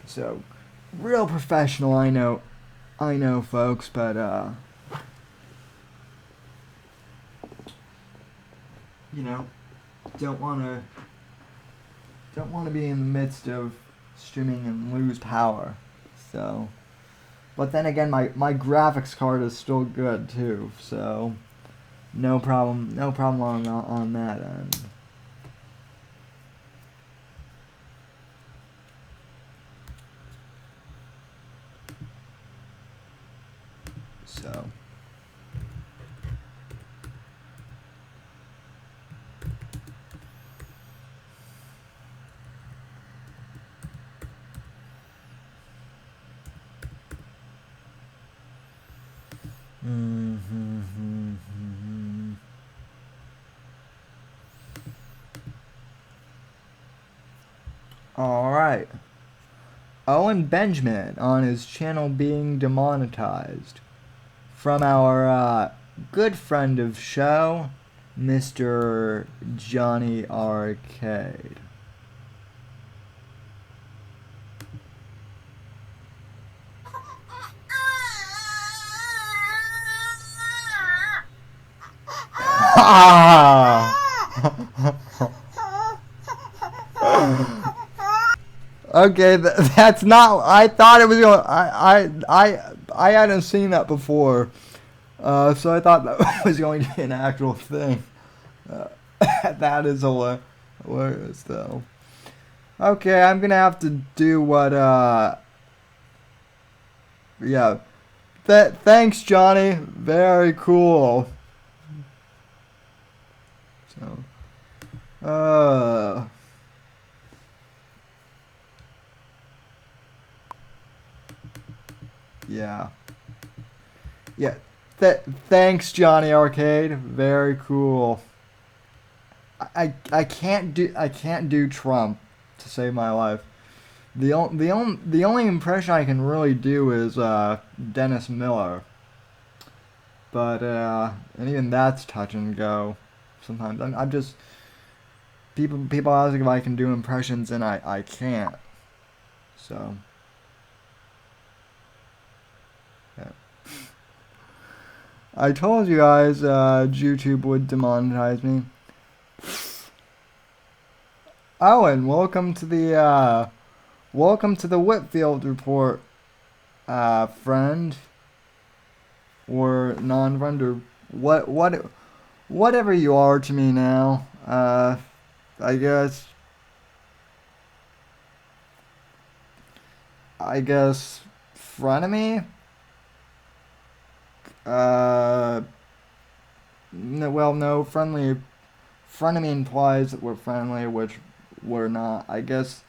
So real professional, I know folks, but you know, don't want to be in the midst of streaming and lose power. So, but then again, my graphics card is still good too, so no problem on that end. So Alright. Owen Benjamin on his channel being demonetized from our good friend of show, Mr. Johnny Arcade. Okay, that's not. I thought it was going. I hadn't seen that before, so I thought that was going to be an actual thing. That is hilarious, though. Okay, I'm gonna have to do what. Yeah. Thanks, Johnny. Very cool. So. Yeah. Yeah. Thanks, Johnny Arcade. Very cool. I can't do Trump to save my life. The only impression I can really do is Dennis Miller. But and even that's touch and go. Sometimes I'm just people ask if I can do impressions and I can't. So. I told you guys YouTube would demonetize me. Owen, welcome to the Whitfield Report, friend or non-friend or whatever you are to me now. I guess frenemy. No, frenemy implies that we're friendly, which we're not. I guess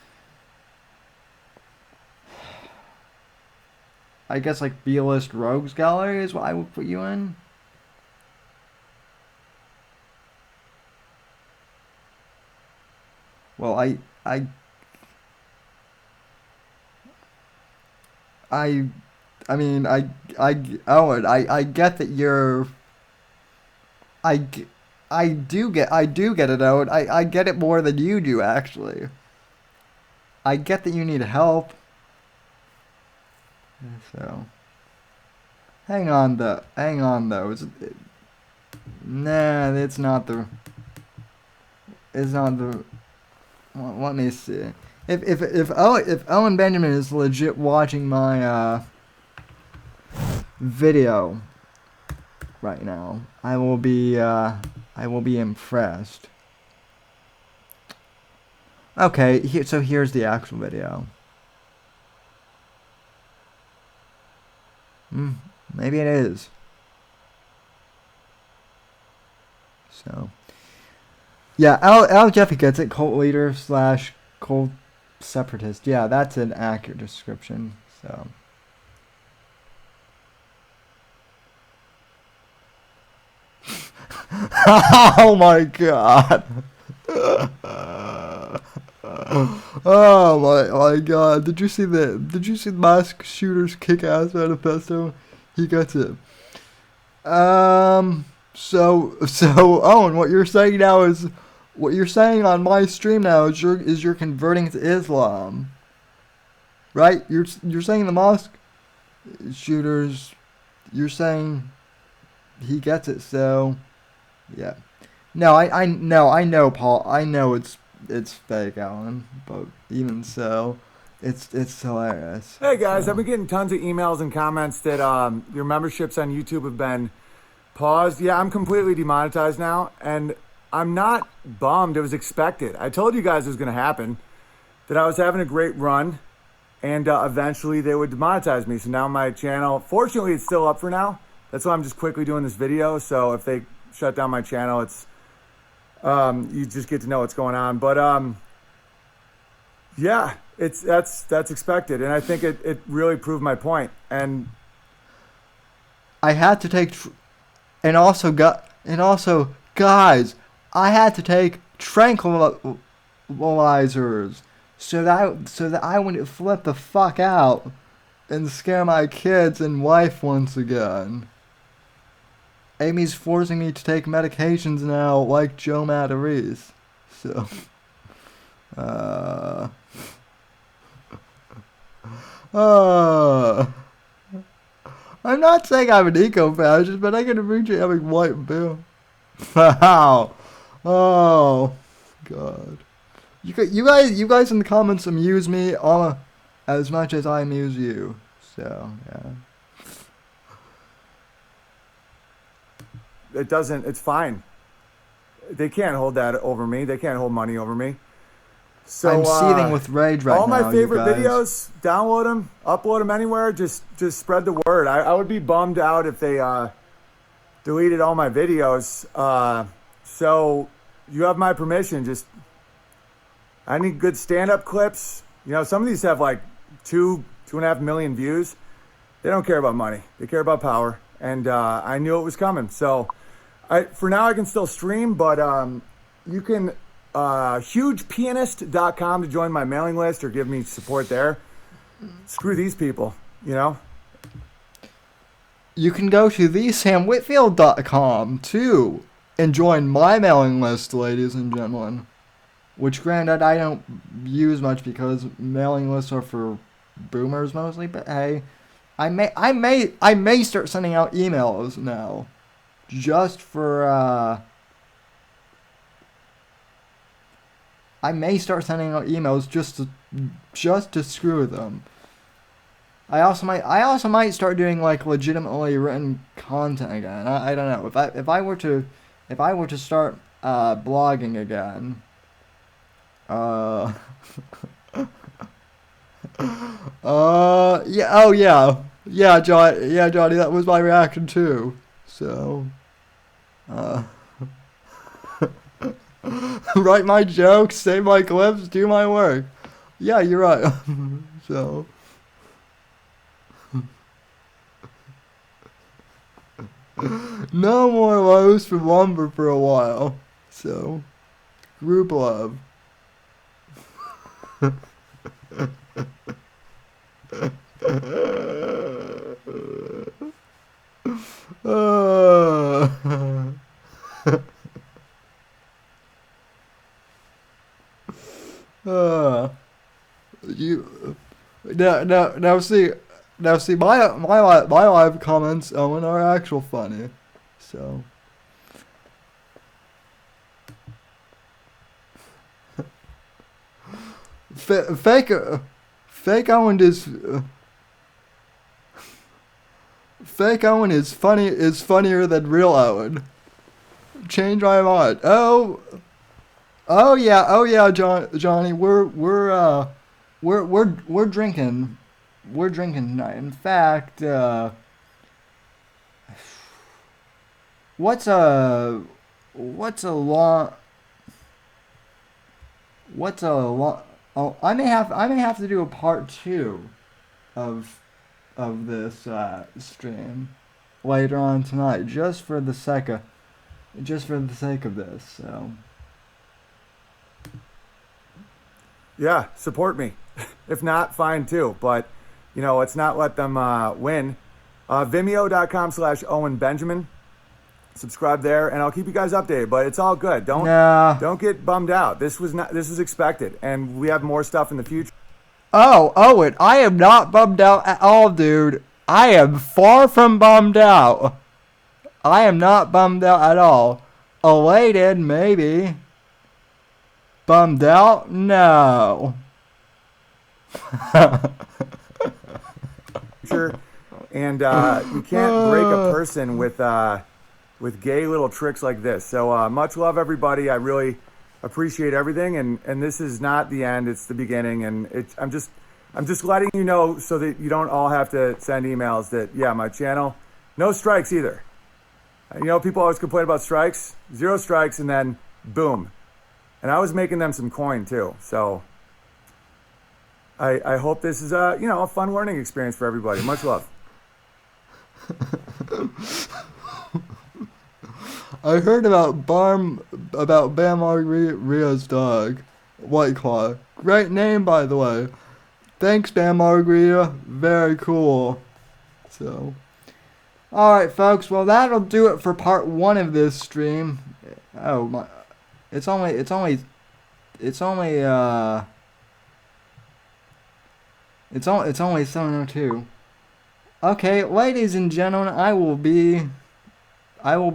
I guess like B-list rogues gallery is what I would put you in. Well, I mean, Owen, I get that you're, I do get it, Owen. I get it more than you do, actually. I get that you need help. So, hang on though. Nah, it's not the, let me see. If Owen Benjamin is legit watching my video right now, I will be impressed. Okay, so here's the actual video. Maybe it is. So, yeah, Al Jeffy gets it. Cult leader / cult separatist. Yeah, that's an accurate description. So. Oh my god. Oh my god. Did you see the mask shooter's kick-ass manifesto? He gets it. So Owen, what you're saying now is, what you're saying on my stream now is you're converting to Islam. Right? You're saying the mosque shooters, you're saying he gets it, so yeah. No, I know, Paul. I know it's fake, Alan, but even so, it's hilarious. Hey guys, I've been getting tons of emails and comments that your memberships on YouTube have been paused. Yeah, I'm completely demonetized now, and I'm not bummed. It was expected. I told you guys it was going to happen, that I was having a great run, and eventually they would demonetize me. So now my channel, fortunately, it's still up for now. That's why I'm just quickly doing this video. So if they shut down my channel, it's you just get to know what's going on. But yeah, that's expected, and I think it really proved my point. And I had to take, and also guys, I had to take tranquilizers so that I wouldn't flip the fuck out and scare my kids and wife once again. Amy's forcing me to take medications now, like Joe Matarese. So, I'm not saying I'm an eco-fascist, but I can appreciate having white bill. Wow. Oh, God. You guys in the comments amuse me as much as I amuse you. So, yeah. It's fine. They can't hold that over me. They can't hold money over me. So I'm seething with rage right now. All my favorite videos, download them, upload them anywhere. Just spread the word. I would be bummed out if they deleted all my videos. So you have my permission. I need good stand-up clips. You know, some of these have like 2.5 million views. They don't care about money. They care about power. And I knew it was coming. So for now I can still stream, but you can hugepianist.com to join my mailing list or give me support there. Screw these people, you know? You can go to thesamwhitfield.com too and join my mailing list, ladies and gentlemen. Which, granted, I don't use much because mailing lists are for boomers mostly, but hey, I may start sending out emails now, just for I may start sending out emails just to screw them. I also might start doing like legitimately written content again. I don't know, if I were to start blogging again. Yeah, Johnny, that was my reaction too. So, write my jokes, say my clips, do my work. Yeah, you're right. So, No more lows for lumber for a while. So, group love. You now see my live comments, Owen, are actual funny. So fake Owen is funnier than real Owen. Change my mind. Oh yeah, Johnny, we're drinking. We're drinking tonight. In fact, what's a long oh, I may have to do a part 2 of this stream later on tonight, just for the sake of this. So yeah, support me. If not, fine too. But let's not let them win. Vimeo.com/Owen Benjamin. Subscribe there, and I'll keep you guys updated. But it's all good. Don't get bummed out. This was expected, and we have more stuff in the future. Oh, Owen, I am not bummed out at all, dude. I am far from bummed out. I am not bummed out at all. Elated, maybe. Bummed out? No. And you can't break a person with gay little tricks like this. So much love, everybody. I really appreciate everything, and this is not the end, it's the beginning, and I'm just letting you know so that you don't all have to send emails that my channel, no strikes either. People always complain about strikes. 0 strikes, and then boom. And I was making them some coin too. So I hope this is a fun learning experience for everybody. Much love. I heard about Bam Margaria's dog, White Claw. Great name, by the way. Thanks, Bam Margaria. Very cool. So, alright, folks. Well, that'll do it for part 1 of this stream. Oh my! It's only 7:02. Okay, ladies and gentlemen, I will be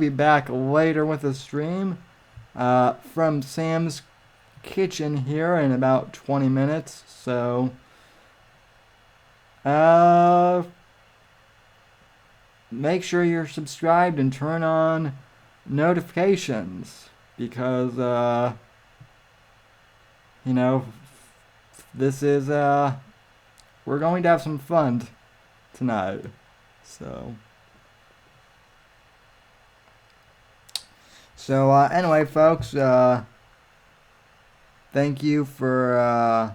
back later with a stream from Sam's Kitchen here in about 20 minutes. So make sure you're subscribed and turn on notifications, because this is we're going to have some fun tonight. So anyway, folks, thank you for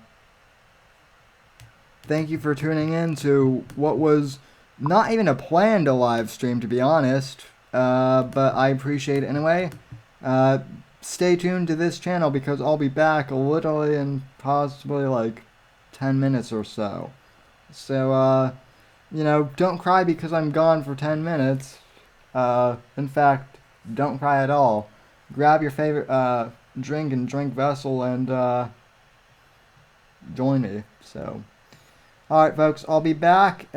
tuning in to what was not even a planned live stream, to be honest, but I appreciate it anyway. Stay tuned to this channel, because I'll be back literally in possibly like 10 minutes or so. So, don't cry because I'm gone for 10 minutes. In fact, don't cry at all. Grab your favorite drink and drink vessel and join me. So, alright, folks, I'll be back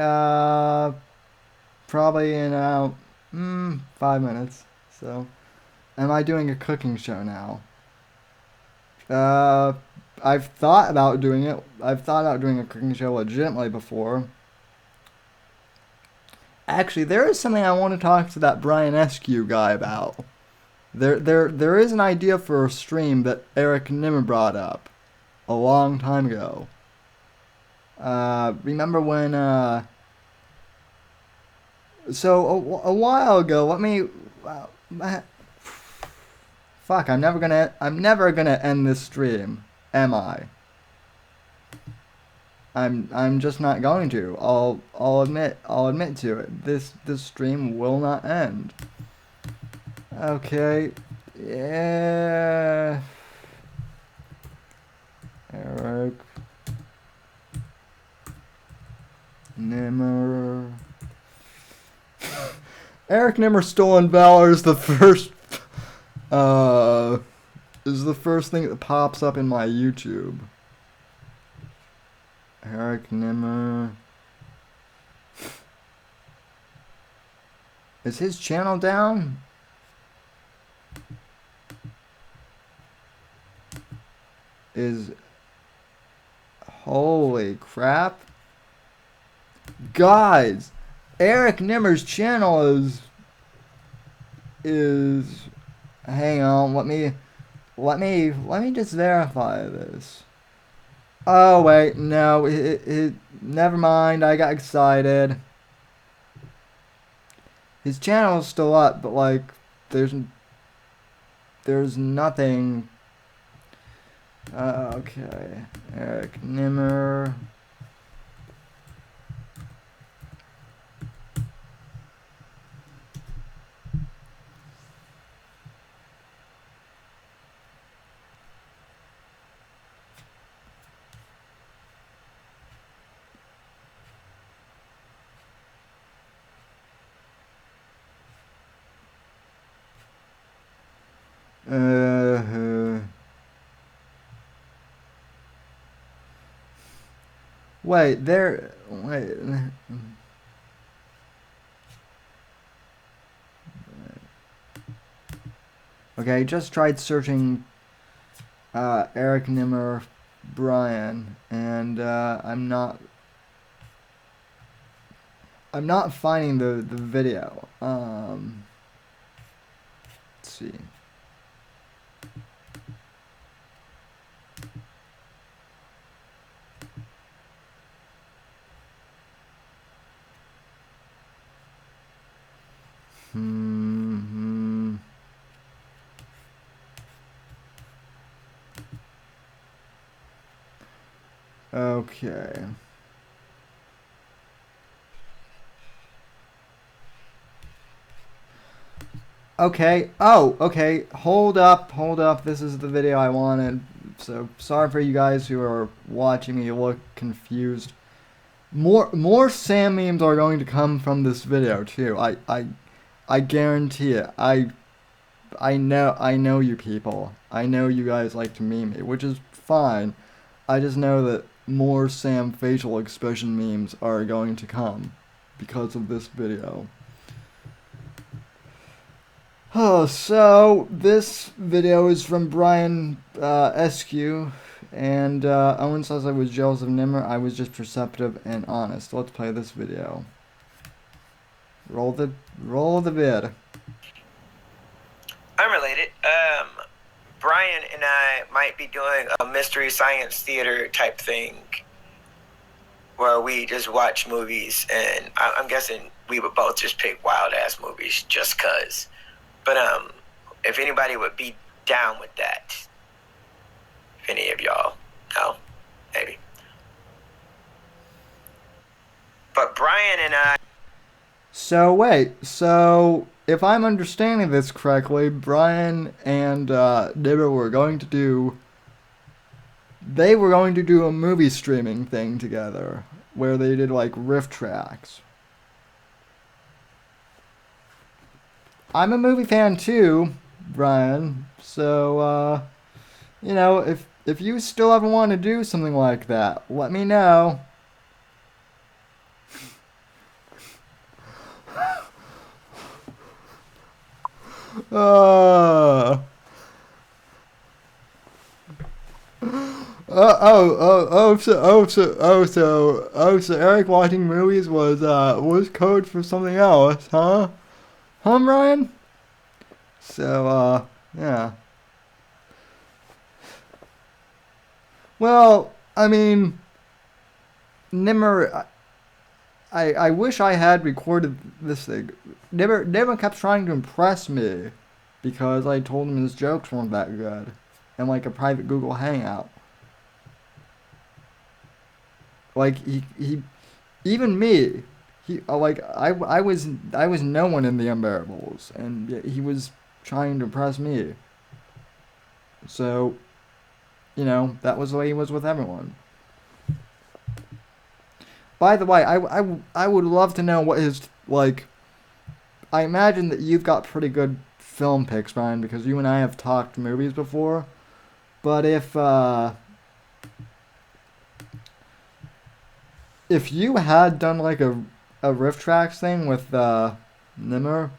probably in 5 minutes. So, am I doing a cooking show now? I've thought about doing it. I've thought about doing a cooking show legitimately before. Actually, there is something I want to talk to that Brian Eskew guy about. There is an idea for a stream that Eric Nimmer brought up a long time ago. Remember when, so a while ago, fuck, I'm never gonna end this stream, am I? I'm just not going to. I'll admit to it. This stream will not end. Okay. Yeah. Eric Nimmer. Eric Nimmer Stolen Valor is the first thing that pops up in my YouTube. Eric Nimmer. Is his channel down? Holy crap. Guys, Eric Nimmer's channel is hang on, let me just verify this. Oh wait, no, never mind, I got excited. His channel is still up, but like there's nothing. Okay, Eric Nimmer. Wait. Okay, I just tried searching Eric Nimmer Brian, and I'm not finding the video. Let's see. Okay. Okay. Oh, okay. Hold up. This is the video I wanted. So sorry for you guys who are watching me look confused. More Sam memes are going to come from this video too. I guarantee it. I know you people. I know you guys like to meme me, which is fine. I just know that more Sam facial expression memes are going to come because of this video. Oh, so this video is from Brian SQ, and Owen says I was jealous of Nimmer. I was just perceptive and honest. Let's play this video. Roll the vid. Unrelated. Brian and I might be doing a mystery science theater type thing where we just watch movies, and I'm guessing we would both just pick wild ass movies just cause. But if anybody would be down with that, if any of y'all know, maybe. But Brian and I. So wait, if I'm understanding this correctly, Brian and Nimmer were going to do a movie streaming thing together where they did like riff tracks. I'm a movie fan too, Brian. So you know, if you still ever want to do something like that, let me know. So Eric watching movies was code for something else, huh? Huh, Brian? So, yeah. Well, I mean, Nimmer, I wish I had recorded this thing. Nimmer kept trying to impress me because I told him his jokes weren't that good in like a private Google Hangout. Like he even me, I was no one in The Unbearables, and yet he was trying to impress me. So, that was the way he was with everyone. By the way, I would love to know what his, I imagine that you've got pretty good film picks, Brian, because you and I have talked movies before. But if you had done a riff tracks thing with Nimmer,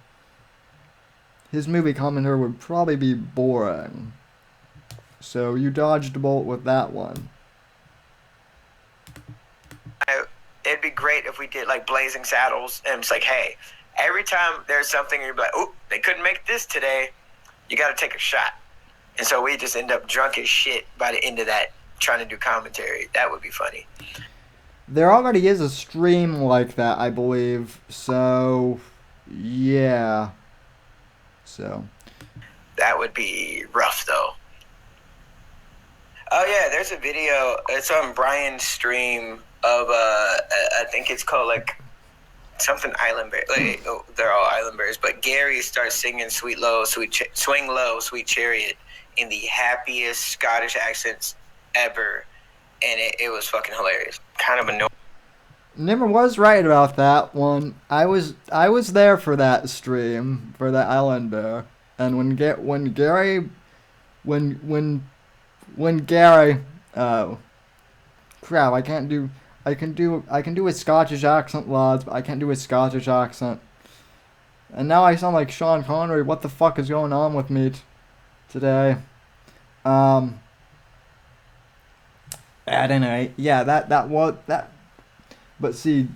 his movie commentary would probably be boring. So you dodged a bullet with that one. It'd be great if we did Blazing Saddles, and it's hey, every time there's something and you're like, oh, they couldn't make this today, you got to take a shot. And so we just end up drunk as shit by the end of that, trying to do commentary. That would be funny. There already is a stream like that, I believe. So, yeah. So. That would be rough, though. Oh, yeah, there's a video. It's on Brian's stream of, I think it's called, something Island Bear. They're all Island Bears. But Gary starts singing Swing Low, Sweet Chariot in the happiest Scottish accents ever. And it was fucking hilarious. Kind of annoying. Nimmer was right about that one. I was there for that stream, for that Island Bear. And when Gary, oh crap, I can do a Scottish accent, lads, but I can't do a Scottish accent. And now I sound like Sean Connery. What the fuck is going on with me today? At any rate, yeah, that was that. But see,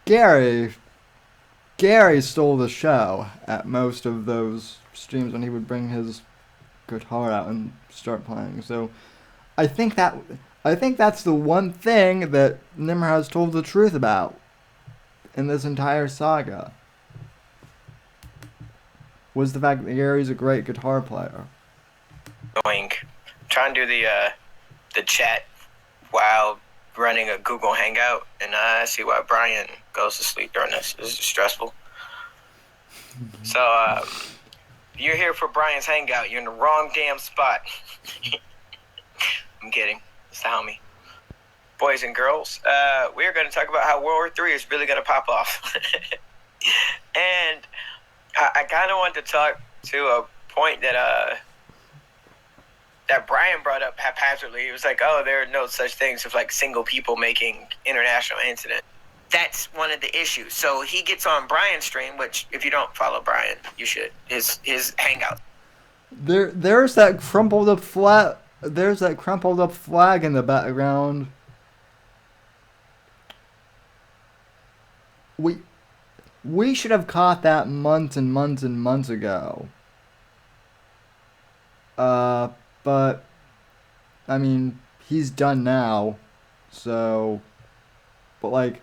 Gary stole the show at most of those streams when he would bring his guitar out and start playing. So, I think that's the one thing that Nimmer has told the truth about in this entire saga. Was the fact that Gary's a great guitar player. Annoying. Trying to do the chat while running a Google Hangout, and I see why Brian goes to sleep during this. This is stressful. So, you're here for Brian's Hangout. You're in the wrong damn spot. I'm kidding. It's the homie. Boys and girls, we're going to talk about how World War III is really going to pop off. And I kind of want to talk to a point that Brian brought up haphazardly. He was like, oh, there are no such things as single people making international incident. That's one of the issues. So he gets on Brian's stream, which if you don't follow Brian, you should. His Hangout. There's that crumpled up flag. There's that crumpled up flag in the background. We should have caught that months and months and months ago. But, I mean, he's done now, so, but,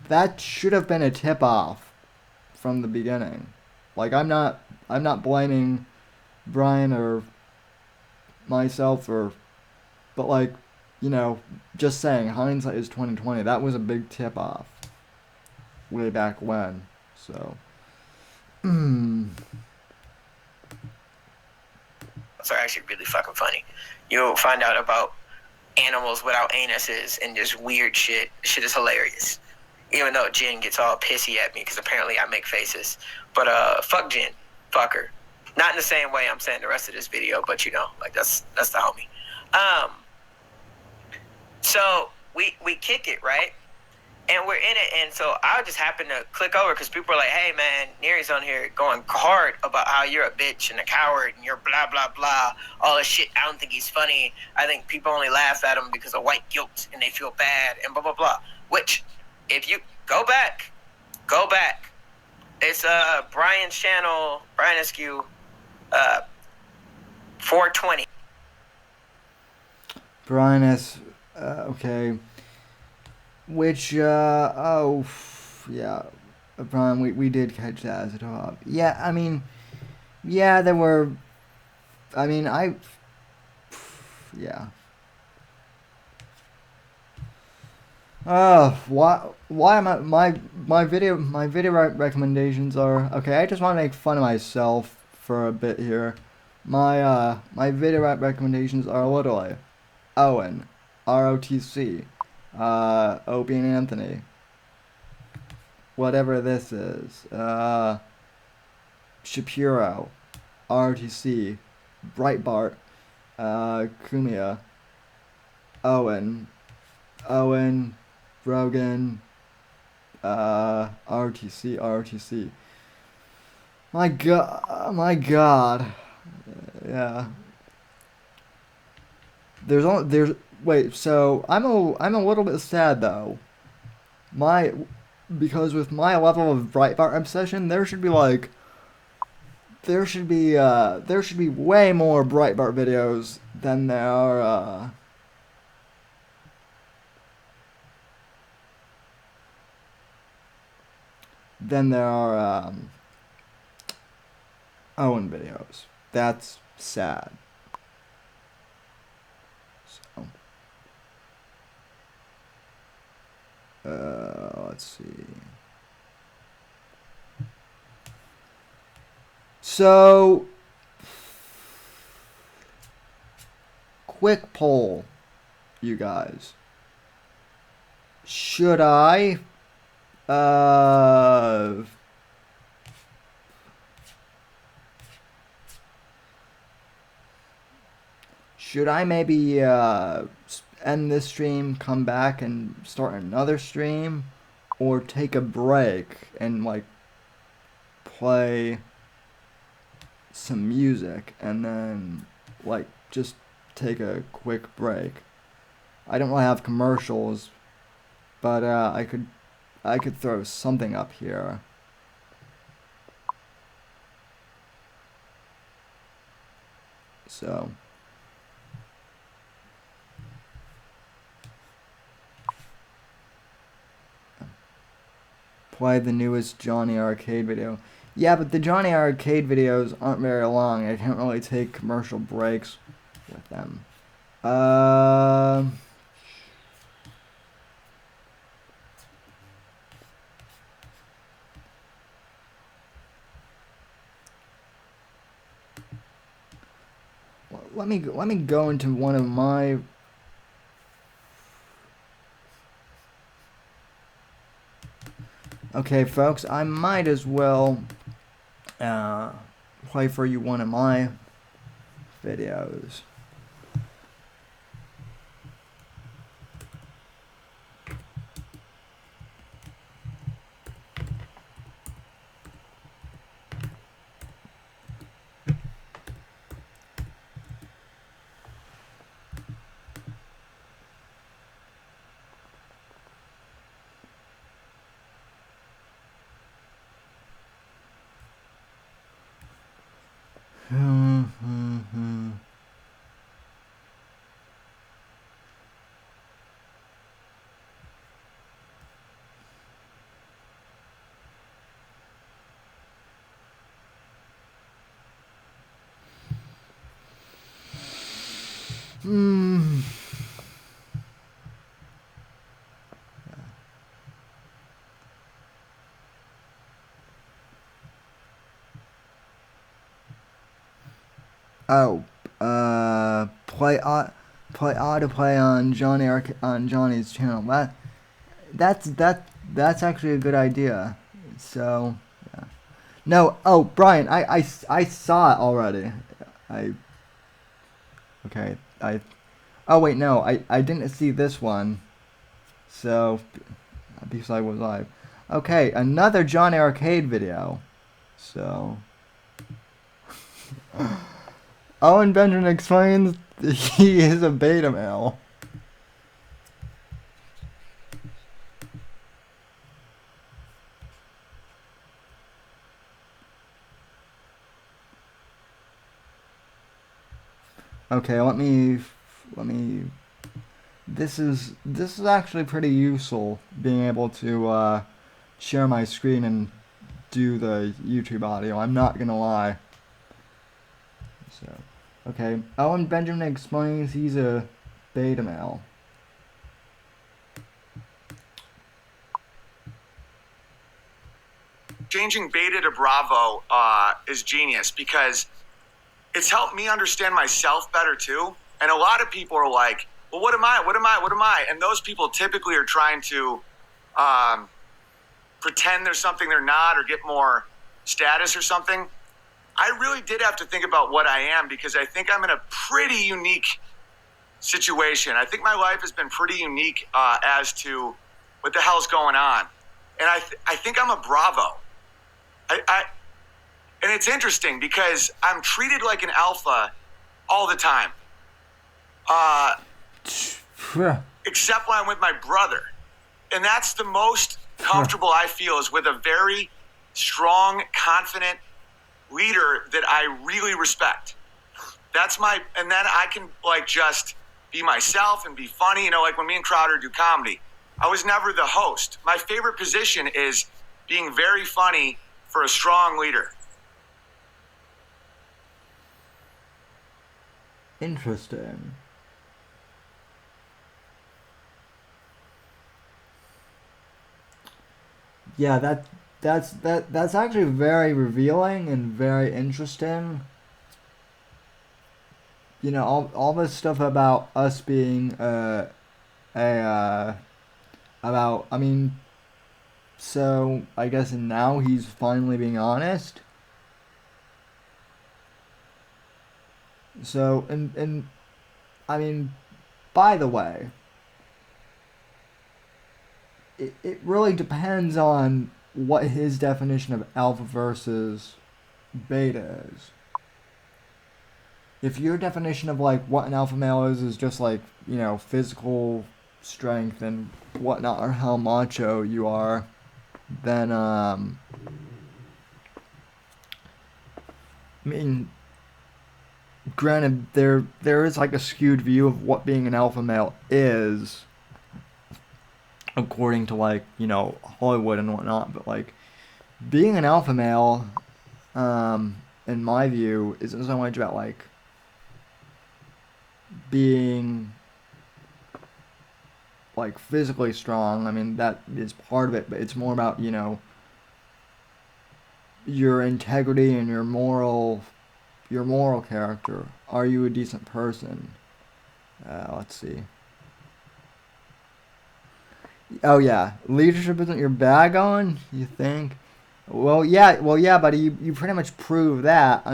that should have been a tip-off from the beginning. I'm not blaming Brian or myself but, just saying, hindsight is 20/20. That was a big tip-off way back when, so, are actually really fucking funny. You'll find out about animals without anuses and just weird shit. Shit is hilarious. Even though Jen gets all pissy at me because apparently I make faces. But fuck Jen. Fuck her. Not in the same way I'm saying the rest of this video, but that's the homie. So we kick it, right? And we're in it, and so I just happened to click over because people are like, hey, man, Neri's on here going hard about how you're a bitch and a coward and you're blah, blah, blah, all this shit. I don't think he's funny. I think people only laugh at him because of white guilt and they feel bad and blah, blah, blah. Which, if you go back. It's Brian's channel, Brian Askew, 420. Brian S. Okay. Which, yeah, Brian, we did catch that as a top. Yeah, I mean, yeah, there were, yeah. Why am I my video recommendations are okay. I just want to make fun of myself for a bit here. My video recommendations are literally Owen, ROTC, Opie and Anthony, whatever this is, Shapiro, ROTC, Breitbart, Kumia, Owen, Rogan, ROTC. My God. Yeah. Wait, so I'm a little bit sad though. Because with my level of Breitbart obsession, there should be way more Breitbart videos than there are Owen videos. That's sad. So, let's see. So, quick poll, you guys. Should I maybe end this stream, come back and start another stream, or take a break and like play some music and then like just take a quick break? I don't really have commercials, but I could throw something up here. So play the newest Johnny Arcade video. Yeah, but the Johnny Arcade videos aren't very long. I can't really take commercial breaks with them. Let me go into one of my Okay, folks, I might as well play for you one of my videos. Oh, play autoplay on Johnny's channel. That's actually a good idea. So, yeah. No, oh, Brian, I saw it already. Oh wait, no, I didn't see this one. So, because I was live. Okay, another Johnny Arcade video. So, Owen Benjamin explains he is a beta male. Okay, let me. This is actually pretty useful, being able to share my screen and do the YouTube audio. I'm not gonna lie. So, okay, Owen Benjamin explains he's a beta male. changing beta to Bravo is genius because it's helped me understand myself better too. And a lot of people are like, well, what am I? What am I? What am I? And those people typically are trying to pretend there's something they're not or get more status or something. I really did have to think about what I am because I think I'm in a pretty unique situation. I think my life has been pretty unique as to what the hell's going on. And I think I'm a Bravo. And it's interesting because I'm treated like an alpha all the time. Except when I'm with my brother. And that's the most comfortable I feel is with a very strong, confident leader that I really respect. And then I can just be myself and be funny. Like when me and Crowder do comedy, I was never the host. My favorite position is being very funny for a strong leader. Interesting. Yeah, that's actually very revealing and very interesting. All this stuff about us being so I guess now he's finally being honest. So and by the way, it really depends on what his definition of alpha versus beta is. If your definition of what an alpha male is just physical strength and whatnot, or how macho you are, then granted there is a skewed view of what being an alpha male is, according to Hollywood and whatnot, but being an alpha male, in my view, isn't so much about being physically strong. That is part of it, but it's more about your integrity and your moral character. Are you a decent person? Let's see. Oh yeah, leadership isn't your bag on, you think? Well yeah, buddy, you pretty much prove that.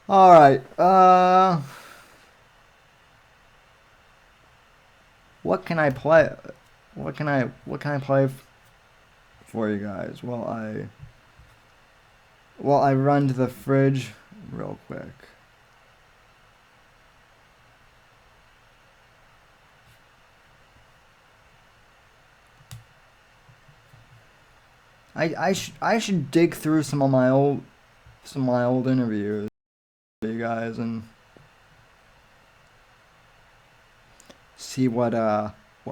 Alright, what can I play? What can I play for you guys while I run to the fridge real quick? I should dig through some of my old interviews with you guys and see what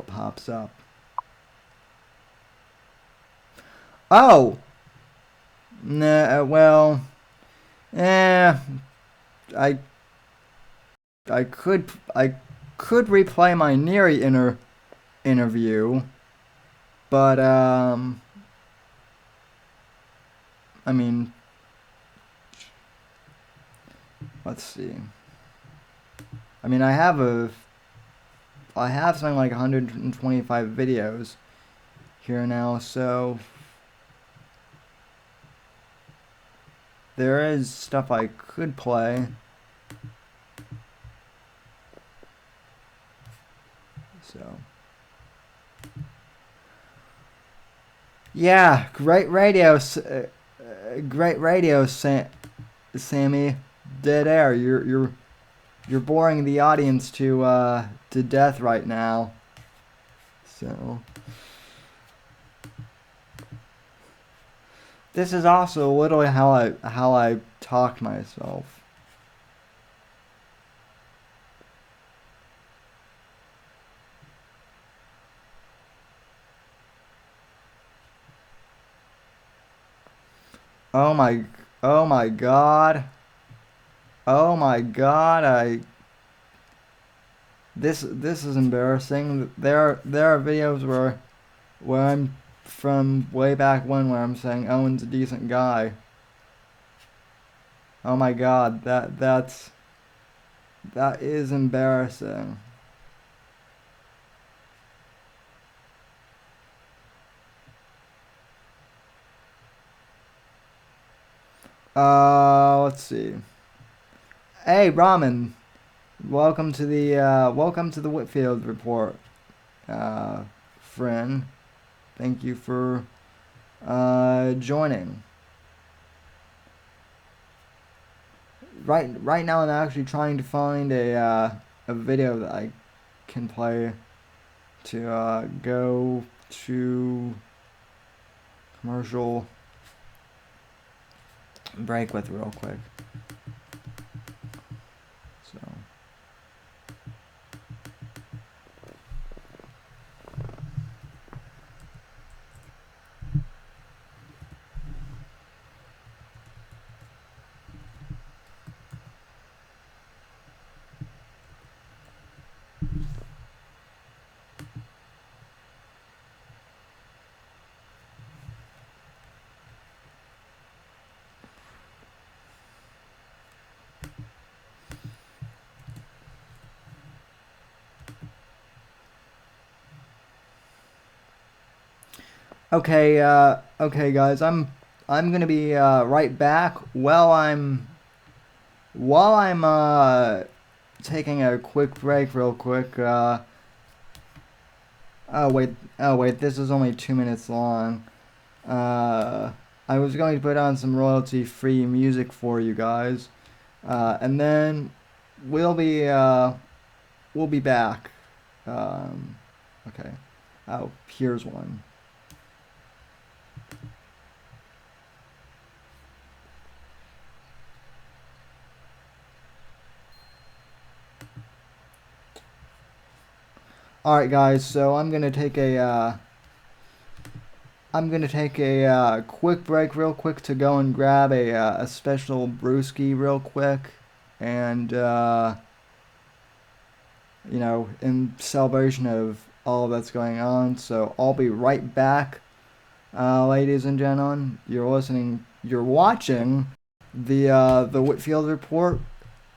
pops up. Oh, nah, well, I could replay my Neary interview, but let's see. I have something like 125 videos here now, so there is stuff I could play. So yeah, great radio, Sammy. Dead air. You're boring the audience to death right now. So this is also literally how I talk to myself. Oh my god. Oh my god, This is embarrassing. There are videos where I'm from way back when where I'm saying Owen's a decent guy. Oh my god, that is embarrassing. Let's see. Hey, Ramen. Welcome to the Whitfield Report, friend. Thank you for joining. Right now, I'm actually trying to find a video that I can play to go to commercial break with real quick. So. Okay, okay, guys, I'm gonna be right back. While I'm taking a quick break, real quick. Oh wait, this is only 2 minutes long. I was going to put on some royalty-free music for you guys, and then we'll be back. Okay. Oh, here's one. Alright guys, so I'm gonna take a quick break real quick to go and grab a special brewski real quick, and you know, in celebration of all that's going on. So I'll be right back, ladies and gentlemen. You're watching the Whitfield Report.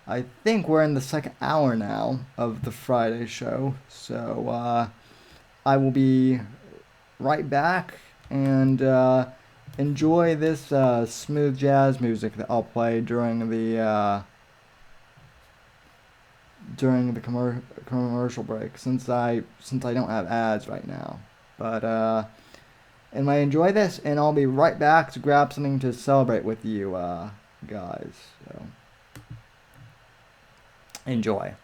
I think we're in the second hour now of the Friday show, so I will be right back, and enjoy this smooth jazz music that I'll play during the commercial break, since I don't have ads right now. But anyway, enjoy this, and I'll be right back to grab something to celebrate with you guys. So. Enjoy.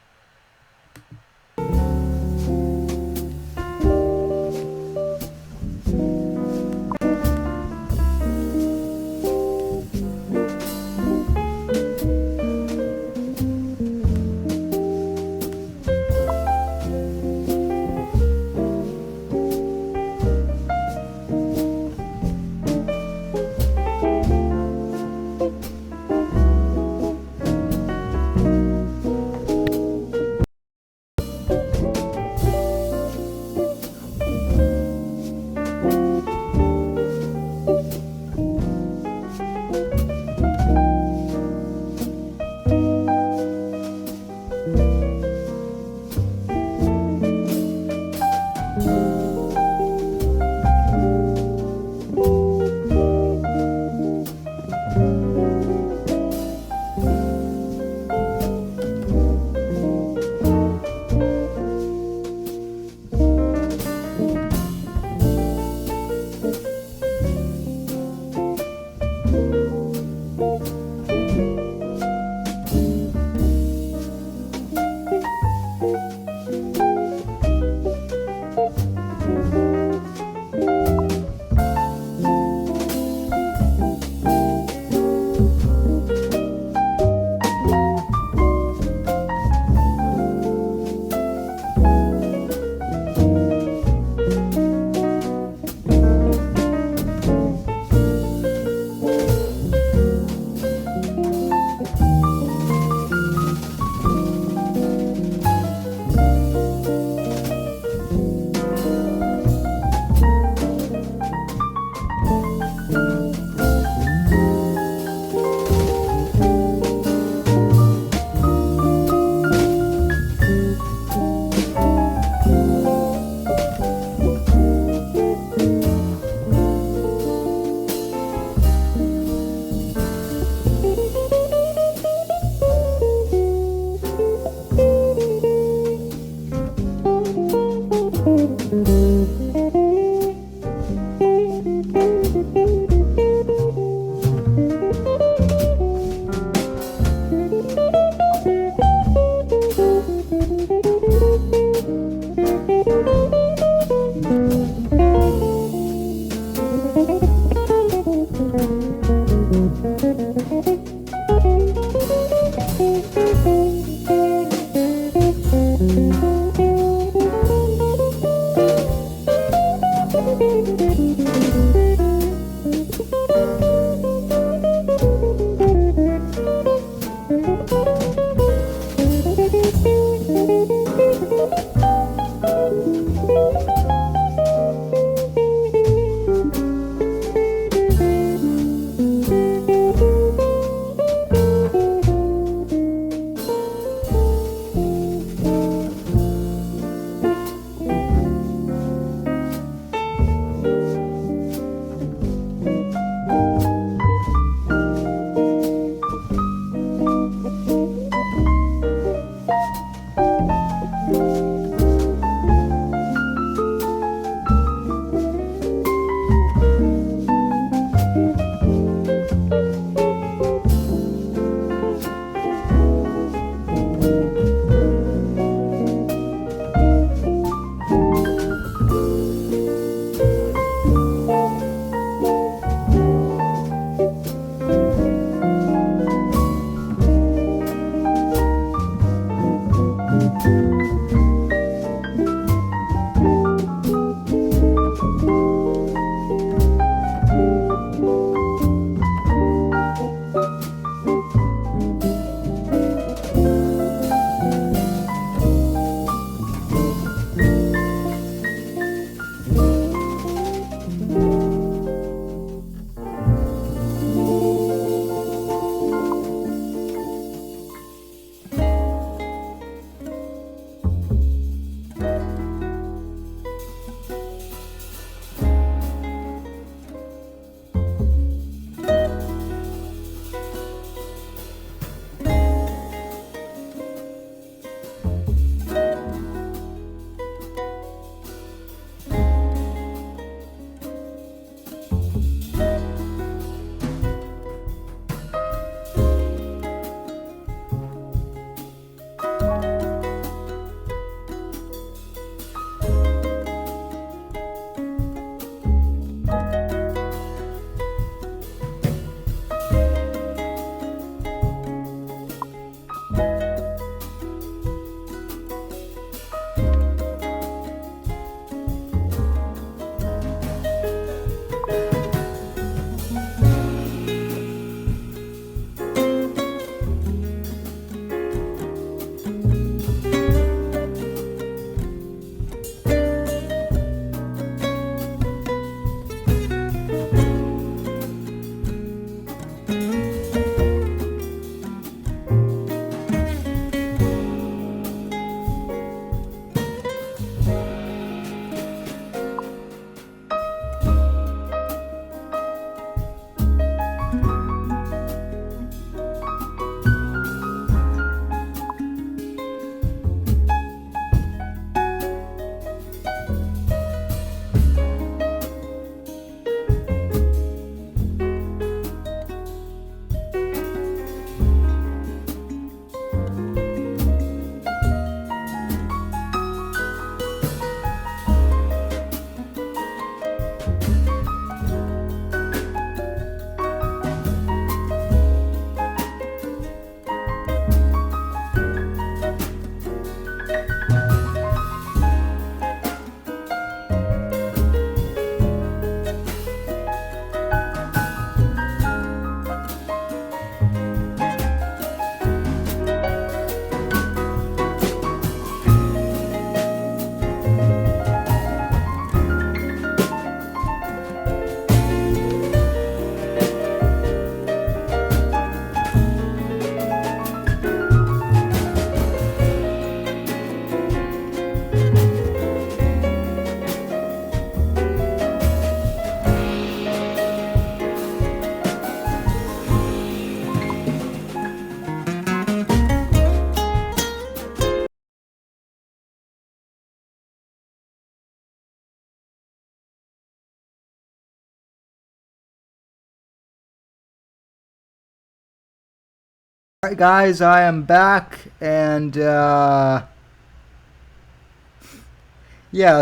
Alright guys, I am back, and yeah,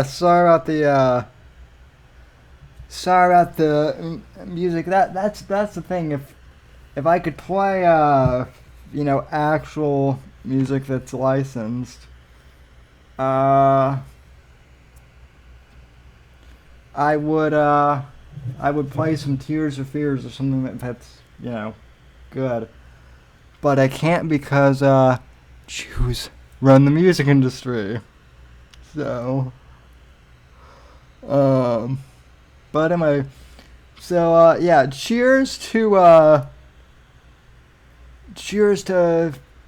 sorry about the music. That's the thing. if I could play, you know, actual music that's licensed, I would play some Tears for Fears or something that's, you know, good. But I can't because, Jews run the music industry. So, but anyway, so, yeah, cheers to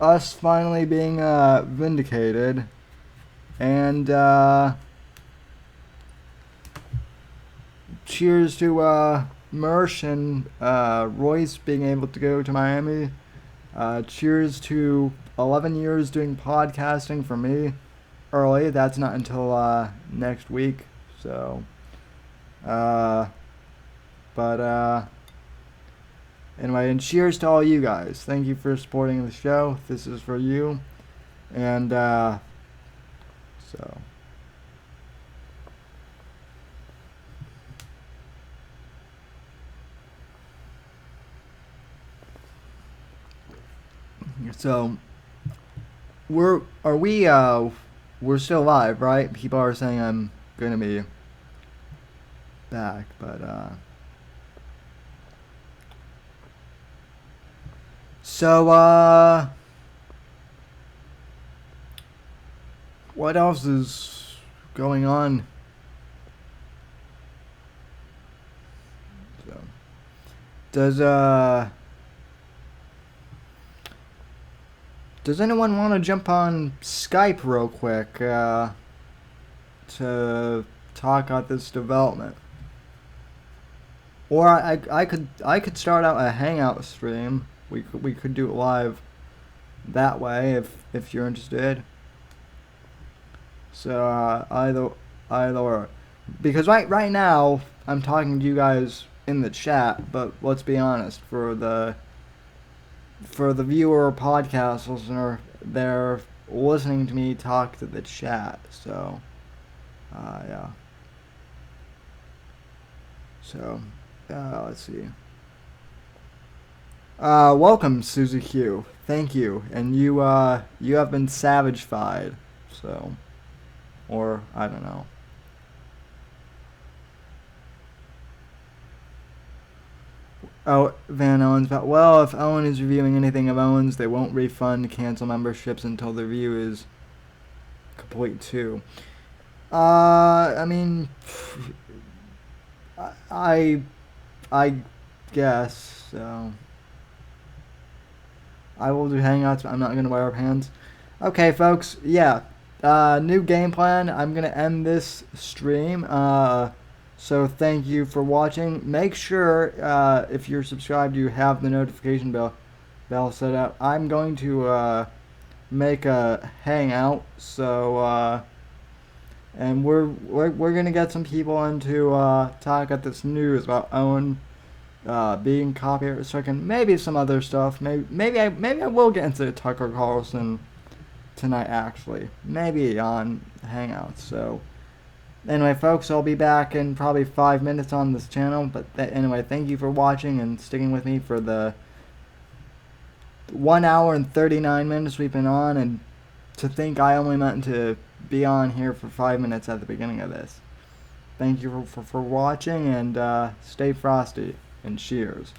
us finally being, vindicated, and, cheers to, Mersh and, Royce being able to go to Miami. Cheers to 11 years doing podcasting for me early. That's not until next week. So, anyway, and cheers to all you guys. Thank you for supporting the show. This is for you. And, so. So, we're still live, right? People are saying I'm gonna be back, but, so, what else is going on? So, does anyone want to jump on Skype real quick, to talk about this development? Or I could start out a Hangout stream. We could do it live that way if you're interested. So either or, because right now I'm talking to you guys in the chat, but let's be honest, for the viewer or podcast listener, they're listening to me talk to the chat. So yeah. So let's see. Welcome, Suzy Q. Thank you. And you have been savage-fied. So, or I don't know. Oh, Van Owens, but well, if Owen is reviewing anything of Owen's, they won't refund cancel memberships until the review is complete too. I mean, I guess so. I will do Hangouts, but I'm not gonna wear pants. Okay, folks. Yeah. New game plan. I'm gonna end this stream. So thank you for watching. Make sure, if you're subscribed, you have the notification bell set up. I'm going to make a Hangout. So and we're gonna get some people in to talk at this news about Owen being copyright stricken. Maybe some other stuff. Maybe I will get into Tucker Carlson tonight. Actually, maybe on Hangouts. So. Anyway, folks, I'll be back in probably 5 minutes on this channel. But anyway, thank you for watching and sticking with me for the 1 hour and 39 minutes we've been on. And to think I only meant to be on here for 5 minutes at the beginning of this. Thank you for watching, and stay frosty, and cheers.